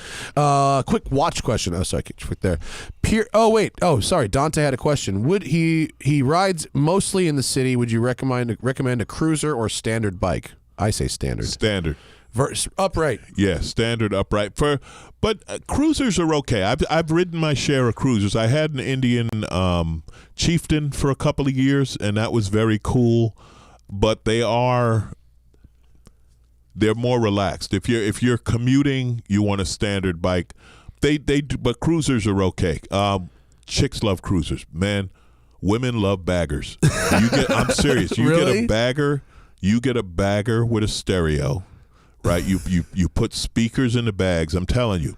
Quick watch question. Oh, sorry, quick there. Sorry. Dante had a question. Would he rides mostly in the city? Would you recommend a cruiser or standard bike? I say standard. Standard. Upright. Yeah, standard upright. But cruisers are okay. I've ridden my share of cruisers. I had an Indian Chieftain for a couple of years, and that was very cool. But they're more relaxed. If you're commuting, you want a standard bike. But cruisers are okay. Chicks love cruisers, man. Women love baggers. I'm serious. You Really? get a bagger. You get a bagger with a stereo, right? You put speakers in the bags. I'm telling you,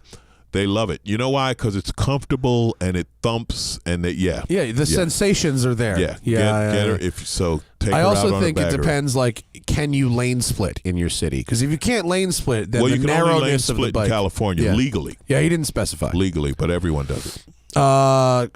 they love it. You know why? Because it's comfortable and it thumps and the sensations are there. Yeah, get her if so. Take I her also out on think a it bagger. depends. Like, can you lane split in your city? Because if you can't lane split, then Well, the you can only lane narrowness of the split bike. in California legally. Yeah, he didn't specify. Legally, but everyone does it.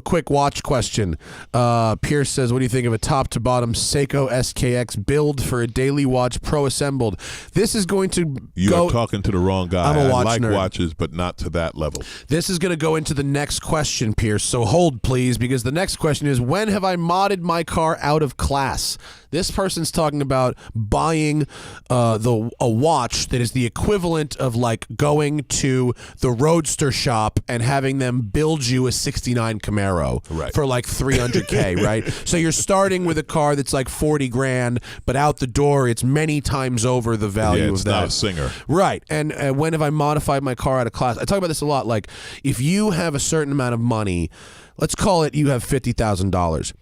Quick watch question. Pierce says, what do you think of a top-to-bottom Seiko SKX build for a daily watch pro-assembled? This is going to You are talking to the wrong guy. I'm a watch I like nerd. watches, but not to that level. This is going to go into the next question, Pierce, so hold, please, because the next question is, when have I modded my car out of class? This person's talking about buying a watch that is the equivalent of like going to the Roadster shop and having them build you a 69 Camaro for like $300K, right? So you're starting with a car that's like 40 grand, but out the door it's many times over the value of that. It's not a Singer. Right. And when have I modified my car out of class? I talk about this a lot. Like, if you have a certain amount of money, let's call it you have $50,000.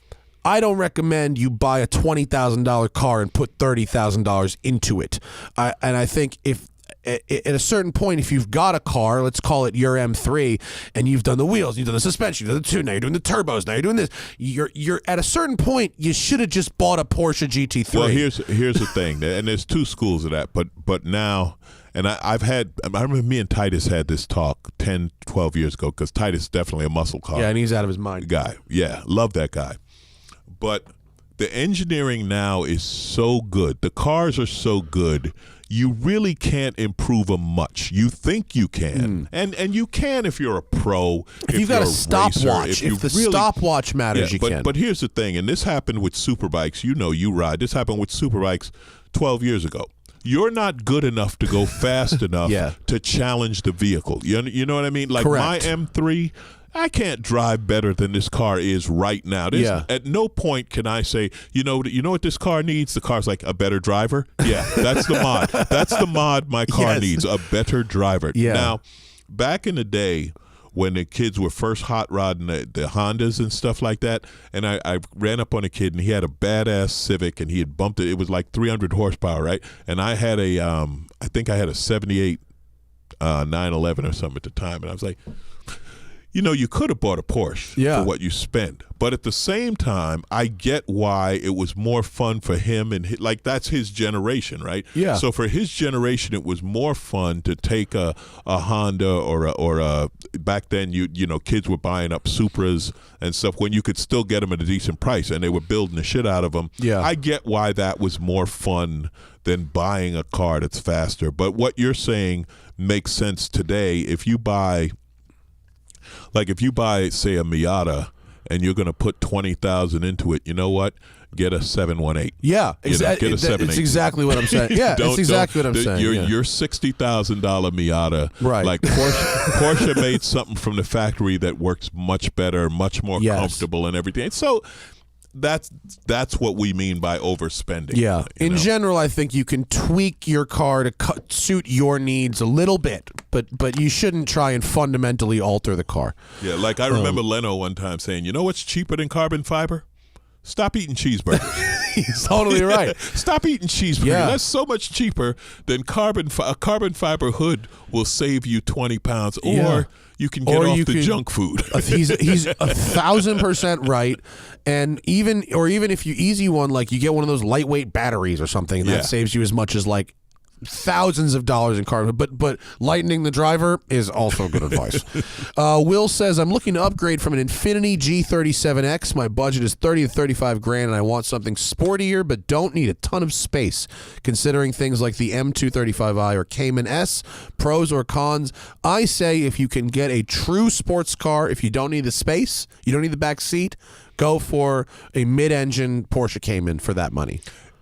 I don't recommend you buy a $20,000 car and put $30,000 into it. And I think if at a certain point, if you've got a car, let's call it your M3, and you've done the wheels, you've done the suspension, you've done the tune, now you're doing the turbos, now you're doing this. You're at a certain point, you should have just bought a Porsche GT3. Well, here's the thing, and there's two schools of that. But now, and I remember me and Titus had this talk 10, 12 years ago, because Titus is definitely a muscle car. Yeah, and he's out of his mind. Guy. Yeah, love that guy. But the engineering now is so good. The cars are so good. You really can't improve them much. You think you can, and you can if you're a pro. If you've got a stopwatch, if the stopwatch matters, you can. But here's the thing, and this happened with superbikes. You ride. This happened with superbikes 12 years ago. You're not good enough to go fast enough to challenge the vehicle. You know what I mean? Like Correct. my M3. I can't drive better than this car is right now. At no point can I say, you know what this car needs? The car's like a better driver. Yeah, that's the mod. That's the mod my car needs, a better driver. Yeah. Now, back in the day when the kids were first hot rodding the Hondas and stuff like that, and I ran up on a kid and he had a badass Civic and he had bumped it. It was like 300 horsepower, right? And I had I think I had a 78 911 or something at the time, and I was like, you could have bought a Porsche for what you spend. But at the same time, I get why it was more fun for him. And that's his generation, right? Yeah. So for his generation, it was more fun to take a Honda or a back then, kids were buying up Supras and stuff when you could still get them at a decent price, and they were building the shit out of them. Yeah. I get why that was more fun than buying a car that's faster. But what you're saying makes sense today. If you buy, say, a Miata, and you're going to put $20,000 into it, you know what? Get a 718. Yeah, exactly. Get a 718. It's exactly what I'm saying. Yeah, it's exactly what I'm saying. Your $60,000 Miata, right? Like Porsche made something from the factory that works much better, much more comfortable, and everything. So that's what we mean by overspending. Yeah. In general, I think you can tweak your car to suit your needs a little bit, but you shouldn't try and fundamentally alter the car. Yeah, like I remember Leno one time saying, you know what's cheaper than carbon fiber? Stop eating cheeseburgers. He's totally right. Stop eating cheeseburgers. Yeah. That's so much cheaper than a carbon fiber hood will save you 20 pounds. Or you can get off the junk food. He's 1,000% right. And even if you easy one, like you get one of those lightweight batteries or something, and that saves you as much as like thousands of dollars in carbon, but lightening the driver is also good advice. Will says, I'm looking to upgrade from an Infiniti G37X. My budget is 30 to 35 grand, and I want something sportier but don't need a ton of space. Considering things like the M235i or Cayman S, pros or cons, I say if you can get a true sports car, if you don't need the space, you don't need the back seat, go for a mid-engine Porsche Cayman for that money.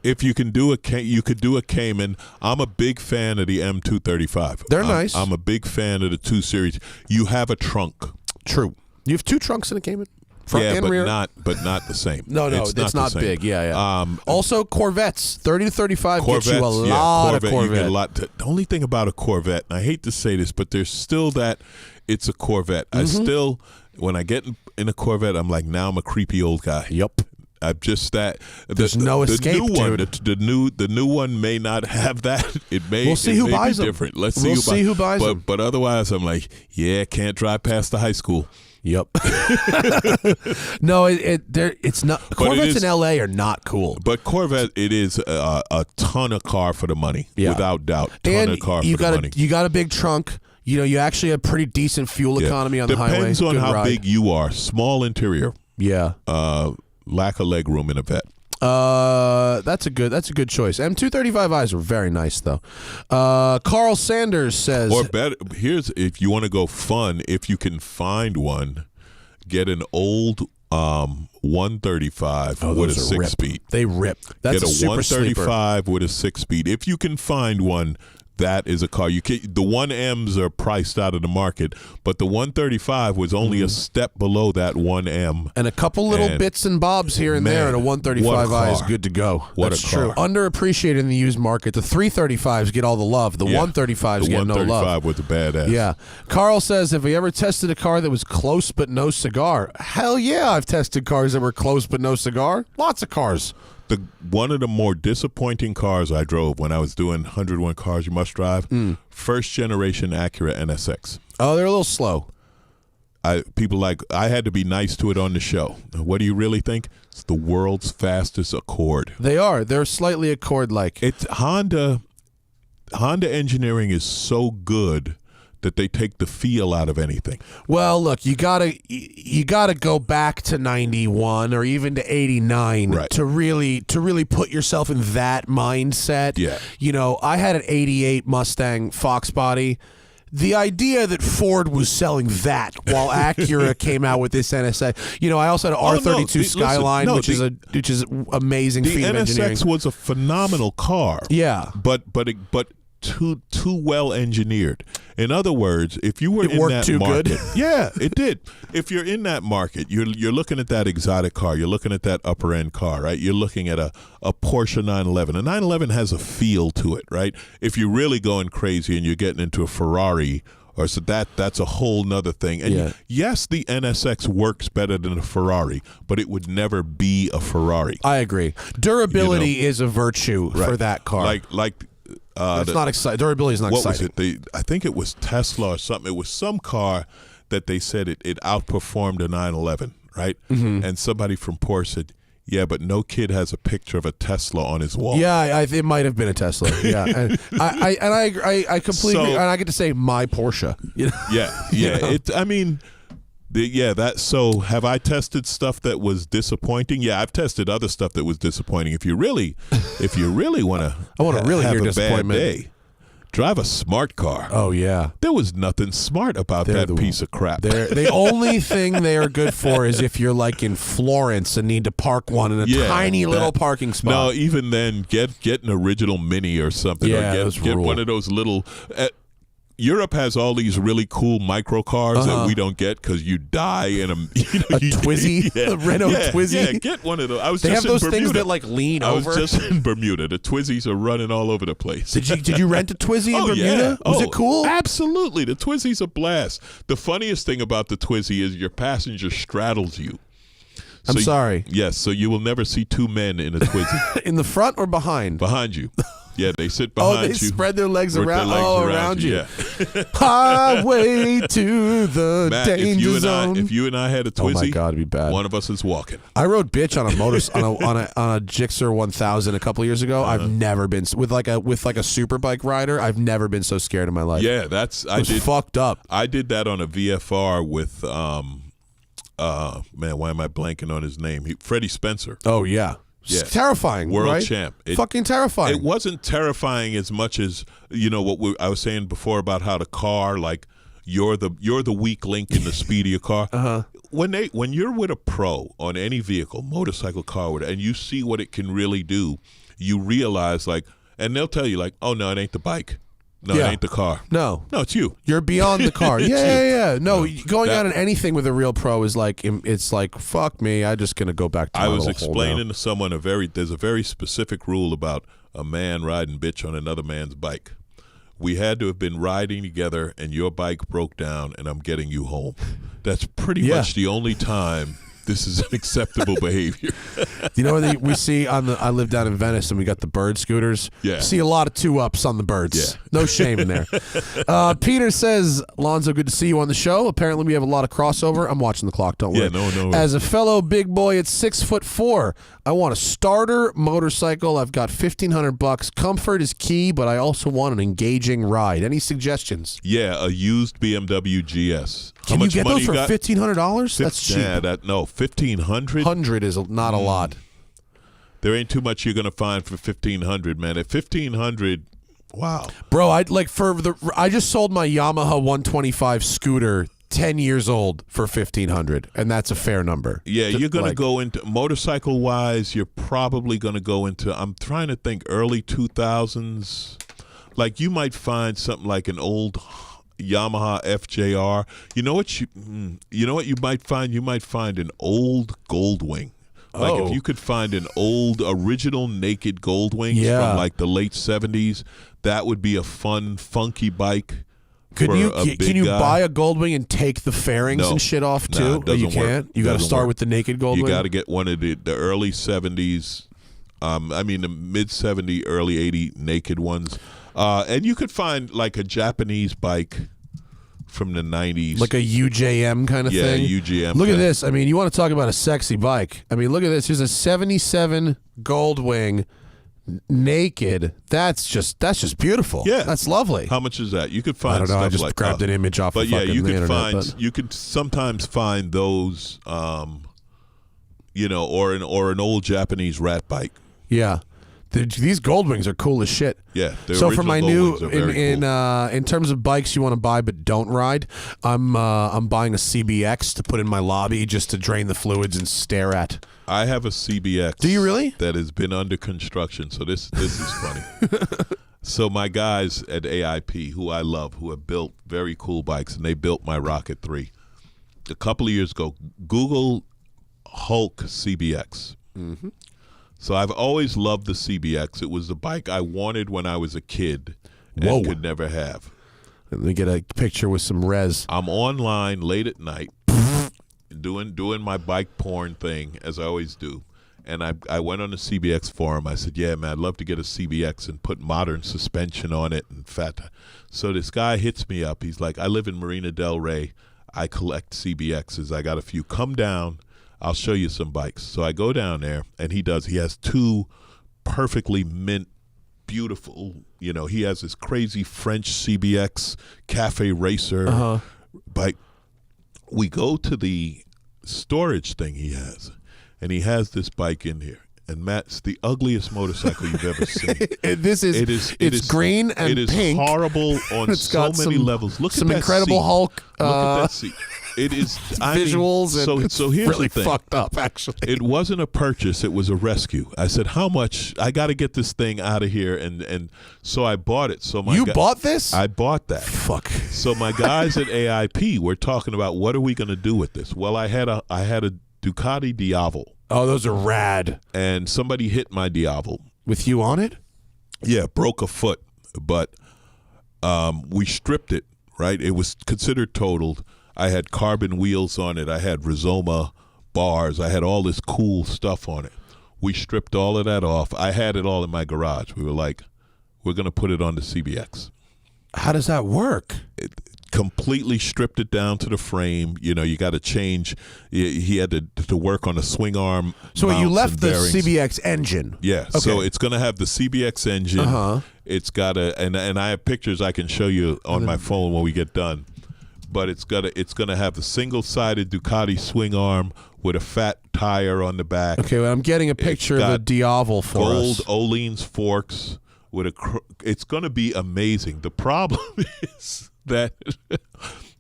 If you can do you could do a Cayman. I'm a big fan of the M235. They're nice. I'm a big fan of the 2 Series. You have a trunk. True. You have 2 trunks in a Cayman? Front and but rear? not the same. No, it's not the same. big. Yeah. Also, Corvettes, 30 to 35 Corvettes, gets you a lot of Corvette. You get a lot. The only thing about a Corvette, and I hate to say this, but there's still that it's a Corvette. I still, when I get in a Corvette, I'm like, now I'm a creepy old guy. Yep. I'm just that. There's no escape, new one, dude. The new one may not have that. It may. We'll see who buys them. Different. Let's see who buys them. But otherwise, I'm like, yeah, can't drive past the high school. Yep. No, it's not. Corvettes in LA are not cool. But Corvette, it is a ton of car for the money, without doubt. Ton of car for the money. You got a big trunk. You know, you actually have pretty decent fuel economy on the highway. Depends on Good how ride. big you are. Small interior. Yeah. Lack of leg room in a vet. That's a good choice. M235Is are very nice though. Carl Sanders says, or better, here's if you want to go fun, if you can find one, get an old 135 with a 6-speed. They rip. That's get a super 135 sleeper. with a 6-speed. If you can find one, that is a car. The 1Ms are priced out of the market, but the 135 was only a step below that 1M. And a couple little bits and bobs here and there, and a 135i is good to go. That's true. Underappreciated in the used market. The 335s get all the love. The 135s get no love. 135 was a badass. Yeah. Carl says, have you ever tested a car that was close but no cigar? Hell yeah, I've tested cars that were close but no cigar. Lots of cars. One of the more disappointing cars I drove when I was doing 101 Cars You Must Drive, first generation Acura NSX. Oh, they're a little slow. People I had to be nice to it on the show. What do you really think? It's the world's fastest Accord. They are. They're slightly Accord-like. It's Honda engineering is so good that they take the feel out of anything. Well, look, you gotta go back to 91 or even to 89 to really put yourself in that mindset. Yeah. You know, I had an 88 Mustang Fox body. The idea that Ford was selling that while Acura came out with this NSX. You know, I also had an R32 Skyline, which is amazing feat of engineering. The NSX was a phenomenal car. Yeah. But too well engineered. In other words, if you were in that market, yeah, it did. If you're in that market, you're looking at that exotic car, you're looking at that upper end car, right? You're looking at a Porsche 911. A 911 has a feel to it, right? If you're really going crazy and you're getting into a Ferrari, or so that's a whole nother thing. And yes, the NSX works better than a Ferrari, but it would never be a Ferrari. I agree. Durability is a virtue for that car. That's not exciting. Durability is not exciting. What was it? I think it was Tesla or something. It was some car that they said it outperformed a 911, right? Mm-hmm. And somebody from Porsche said, yeah, but no kid has a picture of a Tesla on his wall. Yeah, it might have been a Tesla. Yeah, and I completely and I get to say my Porsche. You know? Yeah. You know? So have I tested stuff that was disappointing? Yeah, I've tested other stuff that was disappointing. If you really want to, I want to really have hear a disappointment. Bad day, drive a smart car. Oh yeah, there was nothing smart about that piece of crap. The only thing they are good for is if you're like in Florence and need to park one in a tiny little parking spot. No, even then, get an original Mini or something. Yeah, or get one of those little. Europe has all these really cool micro cars that we don't get because you die in a Twizy, a Renault Twizy. Yeah, get one of those. They have those things that like lean over. I was just in Bermuda. The Twizzies are running all over the place. Did you rent a Twizzy in Bermuda? Yeah. Was it cool? Absolutely. The Twizzy's a blast. The funniest thing about the Twizzy is your passenger straddles you. I'm sorry. Yes, so you will never see two men in a Twizzy. In the front or behind? Behind you. Yeah, they sit behind you. They spread their legs around. Around you. Yeah. Highway to the danger zone. If you and I had a Twizzy, oh my God, it'd be bad. One of us is walking. I rode bitch on a Gixxer 1000 a couple years ago. I've never been with like a super bike rider. I've never been so scared in my life. Yeah, I did fucked up. I did that on a VFR with man, why am I blanking on his name? Freddie Spencer. Oh yeah. Yeah. It's terrifying, world right? champ. Fucking terrifying. It wasn't terrifying as much as what I was saying before about how the car, like you're the weak link in the speed of your car. When you're with a pro on any vehicle, motorcycle, car, and you see what it can really do, you realize like, and they'll tell you like, oh no, it ain't the bike. No, Yeah. it ain't the car. No, it's you. You're beyond the car. It's Yeah. No, going That- out on anything with a real pro is like, it's like, fuck me. I'm just gonna go back to. I my was little hole explaining now. to someone there's a very specific rule about a man riding bitch on another man's bike. We had to have been riding together, and your bike broke down, and I'm getting you home. That's pretty much the only time this is acceptable behavior. You know what we see on the? I live down in Venice, and we got the bird scooters. Yeah. See a lot of 2-ups on the birds. Yeah. No shame in there. Peter says, Alonzo, good to see you on the show. Apparently, we have a lot of crossover. I'm watching the clock. Don't worry. Yeah, no. As a fellow big boy at 6'4", I want a starter motorcycle. I've got $1,500. Comfort is key, but I also want an engaging ride. Any suggestions? Yeah, a used BMW GS. Can you get those for $1,500? That's cheap. Yeah, $1,500. 100 is not a lot. There ain't too much you're gonna find for $1,500, man. At $1,500, wow. Bro, I just sold my Yamaha 125 scooter 10 years old for $1,500, and that's a fair number. Yeah, you're gonna go into motorcycle wise. You're probably gonna go into. I'm trying to think early 2000s. Like you might find something like an old Yamaha FJR. You know what you might find? You might find an old Goldwing. Like if you could find an old original naked Goldwing from like the late 70s, that would be a fun, funky bike. Can you buy a Goldwing and take the fairings and shit off too? No, you can't. Work. You got to start with the naked Goldwing. You got to get one of the early 70s. The mid 70s, early 80 naked ones. And you could find like a Japanese bike from the 90s. Like a UJM kind of thing? Yeah, UJM. Look at this. I mean, you want to talk about a sexy bike. I mean, look at this. Here's a 77 Goldwing naked. That's just beautiful. Yeah. That's lovely. How much is that? You could find I don't know. stuff I just like grabbed an image off but of yeah, fucking you the could internet. you could sometimes find those or an old Japanese rat bike. Yeah. These Goldwings are cool as shit. Yeah. So for my new in in terms of bikes you want to buy but don't ride, I'm buying a CBX to put in my lobby just to drain the fluids and stare at. I have a CBX. Do you really? That has been under construction. So this is funny. So my guys at AIP, who I love, who have built very cool bikes, and they built my Rocket 3 a couple of years ago. Google Hulk CBX. Mm-hmm. So I've always loved the CBX. It was the bike I wanted when I was a kid and could never have. Let me get a picture with some res. I'm online late at night doing my bike porn thing, as I always do. And I went on the CBX forum. I said, yeah, man, I'd love to get a CBX and put modern suspension on it and fat. So this guy hits me up. He's like, I live in Marina Del Rey. I collect CBXs. I got a few. Come down. I'll show you some bikes. So I go down there, and he has two perfectly mint, beautiful, he has this crazy French CBX Cafe Racer bike. We go to the storage thing he has, and he has this bike in here. And Matt, it's the ugliest motorcycle you've ever seen. It's green and pink. It is horrible on so many levels. Look some at that Incredible seat. Hulk. Look at that seat. It is visuals. So here's really the thing. Fucked up, actually. It wasn't a purchase; it was a rescue. I said, "How much? I got to get this thing out of here," and so I bought it. So you bought this? I bought that. Fuck. So my guys at AIP were talking about what are we going to do with this? Well, I had a Ducati Diavel. Oh, those are rad. And somebody hit my Diavel with you on it. Yeah, broke a foot, but we stripped it. Right, it was considered totaled. I had carbon wheels on it. I had Rizoma bars. I had all this cool stuff on it. We stripped all of that off. I had it all in my garage. We were like, we're going to put it on the CBX. How does that work? Completely stripped it down to the frame. You got to change. He had to work on a swing arm. So you left the bearings. CBX engine. Yeah. Okay. So it's going to have the CBX engine. Uh-huh. It's got and I have pictures I can show you on my phone when we get done. But it's gonna have the single-sided Ducati swing arm with a fat tire on the back. Okay, well, I'm getting a picture of the Diavel for us. Gold Olean's forks with it's gonna be amazing. The problem is that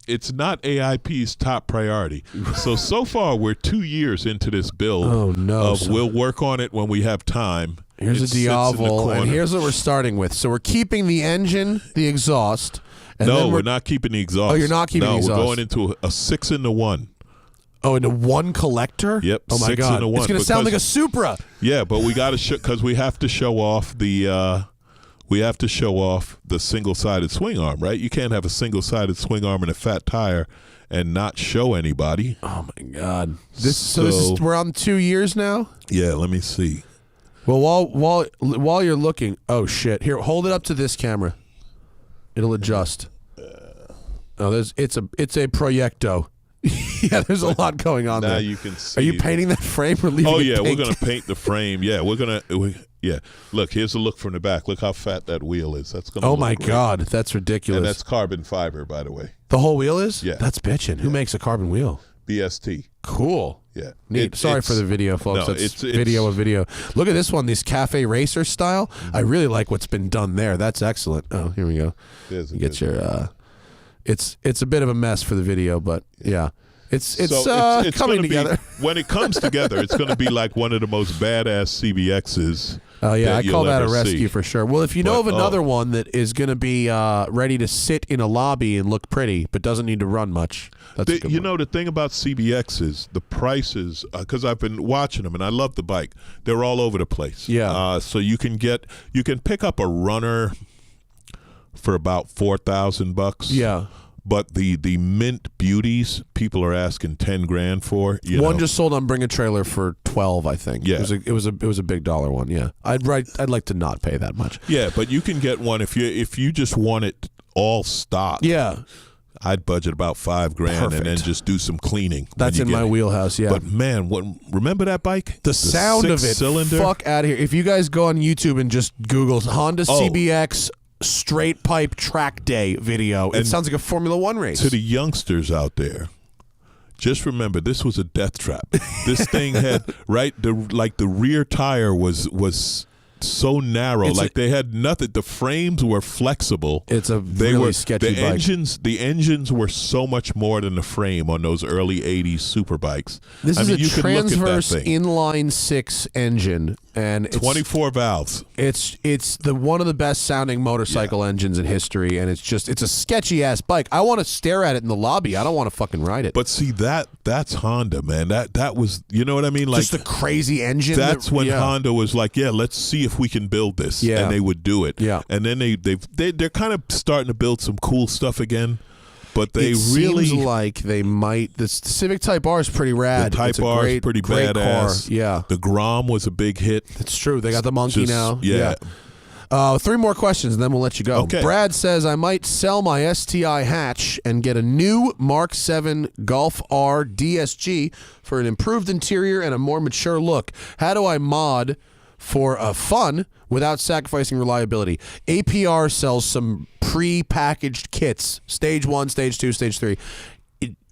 it's not AIP's top priority. So far we're 2 years into this build. Oh no! We'll work on it when we have time. Here's It a Diavel, sits in the and here's what we're starting with. So we're keeping the engine, the exhaust. And no, then we're not keeping the exhaust. Oh, you're not keeping the exhaust. No, we're going into a 6-in-1. Oh, into one collector? Yep. Oh my 6 God! into 1, it's going to sound like a Supra. Yeah, but we got to because we have to show off the. We have to show off the single-sided swing arm, right? You can't have a single-sided swing arm and a fat tire and not show anybody. Oh my God! We're on 2 years now. Yeah, let me see. Well, while you're looking, oh shit! Here, hold it up to this camera. It'll adjust. Oh, it's a Proyecto. Yeah, there's a lot going on now there. You can see. Are you painting that frame or leaving Oh it yeah, pink? we're gonna paint the frame. Yeah, yeah. Look, here's a look from the back. Look how fat that wheel is. That's gonna. Oh look my great. God, that's ridiculous. And that's carbon fiber, by the way. The whole wheel is? Yeah. That's bitchin'. Who makes a carbon wheel? BST. Cool. Yeah. Neat. Sorry for the video, folks. No, That's video of video. Look at this one, this cafe racer style. I really like what's been done there. That's excellent. Oh, here we go. You get your it's a bit of a mess for the video, but yeah. It's coming together. When it comes together, it's going to be like one of the most badass CBXs. Oh yeah, I call that a rescue rescue for sure. Well, if you know of another one that is going to be ready to sit in a lobby and look pretty, but doesn't need to run much, that's a good one. know, the thing about CBX is the prices, because I've been watching them and I love the bike. They're all over the place. Yeah. So you can pick up a runner for about $4,000. Yeah. But the mint beauties, people are asking $10,000 for. One just sold on Bring a Trailer for 12, I think. Yeah, it was a big dollar one. Yeah, I'd like to not pay that much. Yeah, but you can get one if you just want it all stock. Yeah, I'd budget about $5,000 and then just do some cleaning. That's in my wheelhouse. Yeah, but man, remember that bike? The sound of it. Cylinder? Fuck out of here! If you guys go on YouTube and just Google Honda CBX. Straight pipe track day video. It sounds like a Formula One race. To the youngsters out there, just remember this was a death trap. This thing had the rear tire was so narrow, they had nothing. The frames were flexible. It's a really sketchy bike. The engines were so much more than the frame on those early '80s super bikes. This is a transverse inline 6 engine, and it's 24 valves. It's one of the best sounding motorcycle engines in history, and it's a sketchy ass bike. I want to stare at it in the lobby. I don't want to fucking ride it. But see that's Honda, man. That was, you know what I mean? Like just a crazy engine. That's when Honda was like, yeah, let's see if we can build this. Yeah. And they would do it. Yeah. And then they're kind of starting to build some cool stuff again. But they seems like they might. The Civic Type R is pretty rad. The Type R is pretty badass. Car. Yeah. The Grom was a big hit. It's true. They got the Monkey now. Yeah. 3 more questions and then we'll let you go. Okay. Brad says, I might sell my STI hatch and get a new Mark 7 Golf R DSG for an improved interior and a more mature look. How do I mod for fun without sacrificing reliability? APR sells some pre-packaged kits, stage 1, stage 2, stage 3.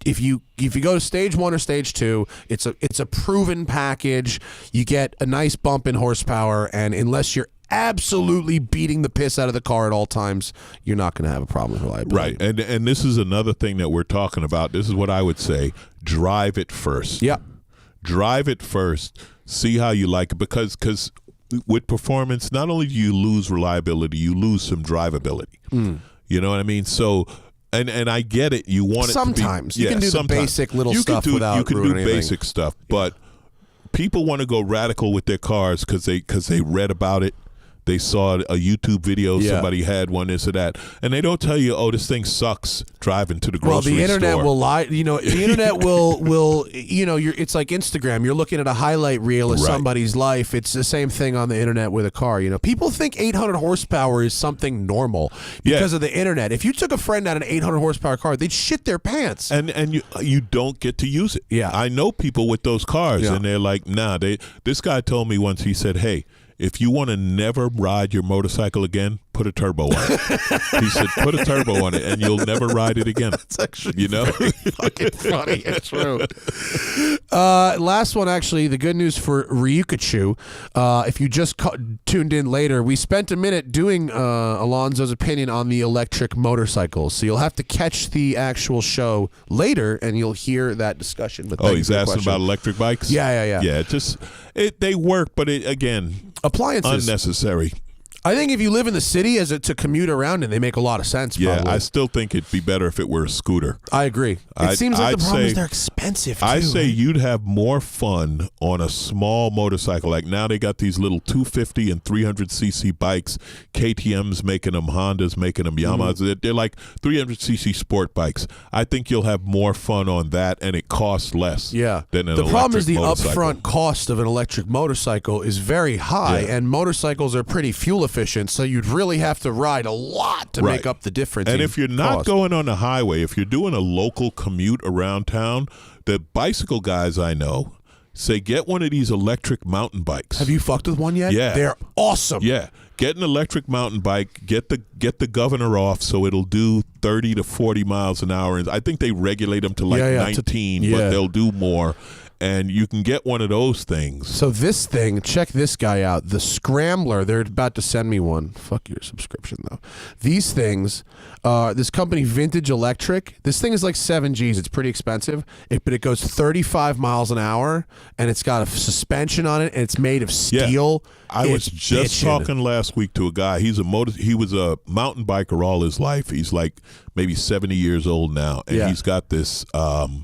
If you go to stage 1 or stage 2, it's a proven package. You get a nice bump in horsepower, and unless you're absolutely beating the piss out of the car at all times, you're not going to have a problem with reliability. Right. And this is another thing that we're talking about. This is what I would say. Drive it first. Yeah. Drive it first. See how you like it, because with performance, not only do you lose reliability, you lose some drivability. You know what I mean? So, and I get it. You want sometimes it to be, you can do the basic little stuff without you can ruining do anything. basic stuff, but people want to go radical with their cars because they read about it. They saw a YouTube video, somebody had one, this or that, and they don't tell you, oh, this thing sucks driving to the grocery store. Well, the internet will lie. You know, the internet will. You know, it's like Instagram. You're looking at a highlight reel of somebody's life. It's the same thing on the internet with a car. You know, people think 800 horsepower is something normal because of the internet. If you took a friend out an 800 horsepower car, they'd shit their pants. And you don't get to use it. Yeah, I know people with those cars, and they're like, nah. This guy told me once. He said, hey, if you want to never ride your motorcycle again, put a turbo on it. He said, put a turbo on it, and you'll never ride it again. That's actually you know, fucking funny. It's true. Last one, actually, the good news for Ryukachu. If you just tuned in later, we spent a minute doing Alonzo's opinion on the electric motorcycles. So you'll have to catch the actual show later, and you'll hear that discussion. But he's asking about electric bikes? Yeah. Yeah, they work, but again, appliances. Unnecessary. I think if you live in the city to commute around, and they make a lot of sense. Yeah, probably. I still think it'd be better if it were a scooter. I agree. It seems like the problem is they're expensive, too. I say you'd have more fun on a small motorcycle. Like now they got these little 250 and 300cc bikes. KTM's making them, Honda's making them, Yamaha's. They're like 300cc sport bikes. I think you'll have more fun on that, and it costs less than an electric motorcycle. The problem is the upfront cost of an electric motorcycle is very high, and motorcycles are pretty fuel efficient, so you'd really have to ride a lot to make up the difference. And if you're not going on the highway, if you're doing a local commute around town, the bicycle guys I know say get one of these electric mountain bikes. Have you fucked with one yet? Yeah. They're awesome. Yeah. Get an electric mountain bike, get the governor off so it'll do 30 to 40 miles an hour. And I think they regulate them to 19, but they'll do more. And you can get one of those things. So this thing, check this guy out. The Scrambler, they're about to send me one. Fuck your subscription, though. These things, this company, Vintage Electric, this thing is like 7Gs. It's pretty expensive, but it goes 35 miles an hour, and it's got a suspension on it, and it's made of steel. Yeah. I was just talking last week to a guy. He was a mountain biker all his life. He's like maybe 70 years old now, and he's got this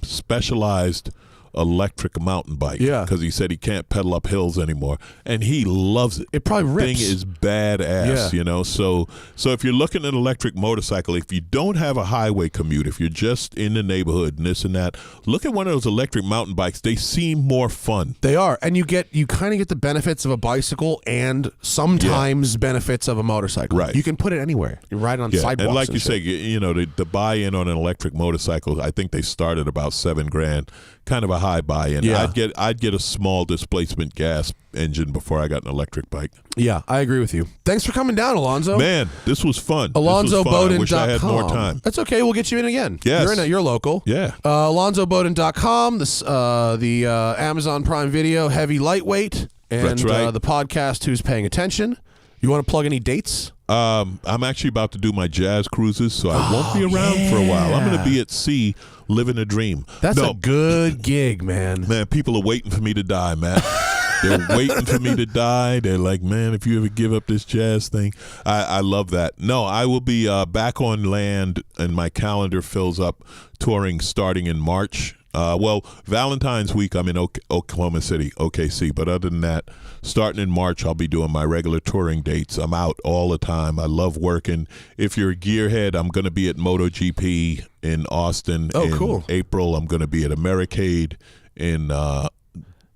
specialized electric mountain bike because he said he can't pedal up hills anymore, and he loves it. It probably rips. Thing is badass, you know. So if you're looking at an electric motorcycle, if you don't have a highway commute, if you're just in the neighborhood and this and that, look at one of those electric mountain bikes. They seem more fun. They are, and you kind of get the benefits of a bicycle and sometimes benefits of a motorcycle. Right, you can put it anywhere. You ride it on sidewalks. And like you say, you know, the buy-in on an electric motorcycle, I think they start at about $7,000. Kind of a high buy-in. Yeah. I'd get a small displacement gas engine before I got an electric bike. Yeah, I agree with you. Thanks for coming down, Alonzo. Man, this was fun. AlonzoBodden.com. I wish I had more time. That's okay. We'll get you in again. Yes. You're local. Yeah. AlonzoBodden.com. The Amazon Prime Video, Heavy Lightweight, and That's right. The podcast, Who's Paying Attention. You want to plug any dates? I'm actually about to do my jazz cruises, so I won't be around for a while. I'm going to be at sea living a dream. That's a good gig, man. Man, people are waiting for me to die, man. They're waiting for me to die. They're like, man, if you ever give up this jazz thing. I love that. No, I will be back on land, and my calendar fills up touring starting in March. Valentine's week, I'm in Oklahoma City, OKC. But other than that, starting in March, I'll be doing my regular touring dates. I'm out all the time. I love working. If you're a gearhead, I'm going to be at MotoGP in Austin in April. I'm going to be at Americade in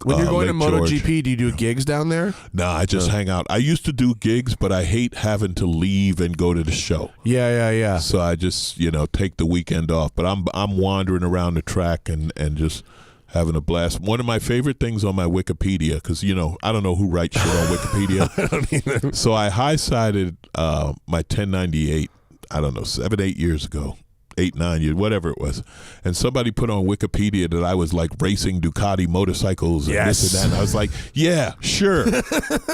when you're going Lake to George. MotoGP, do you do gigs down there? No, I just hang out. I used to do gigs, but I hate having to leave and go to the show. Yeah. So I just, take the weekend off. But I'm wandering around the track and just having a blast. One of my favorite things on my Wikipedia, because, I don't know who writes shit on Wikipedia. I don't either. So I high-sided my 1098, I don't know, 7-8 years ago. 8-9 years, whatever it was, and somebody put on Wikipedia that I was like racing Ducati motorcycles and this and that. And I was like, yeah, sure,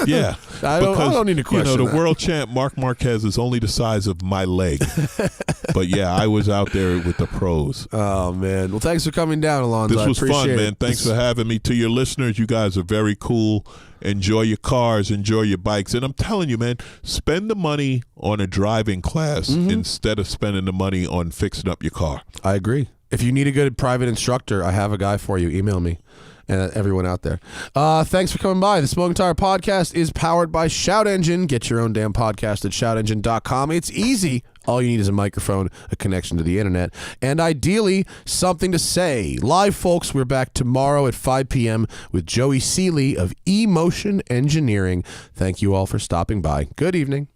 yeah. I don't need to question the that. world champ Mark Marquez is only the size of my leg, but yeah, I was out there with the pros. Oh man, well, thanks for coming down, Alonzo. This was fun, man. It. Thanks for having me. To your listeners, you guys are very cool. Enjoy your cars, enjoy your bikes. And I'm telling you, man, spend the money on a driving class instead of spending the money on fixing up your car. I agree. If you need a good private instructor, I have a guy for you. Email me and everyone out there. Thanks for coming by. The Smoking Tire Podcast is powered by Shout Engine. Get your own damn podcast at shoutengine.com. It's easy. All you need is a microphone, a connection to the internet, and ideally something to say. Live, folks, we're back tomorrow at 5 p.m. with Joey Seeley of eMotion Engineering. Thank you all for stopping by. Good evening.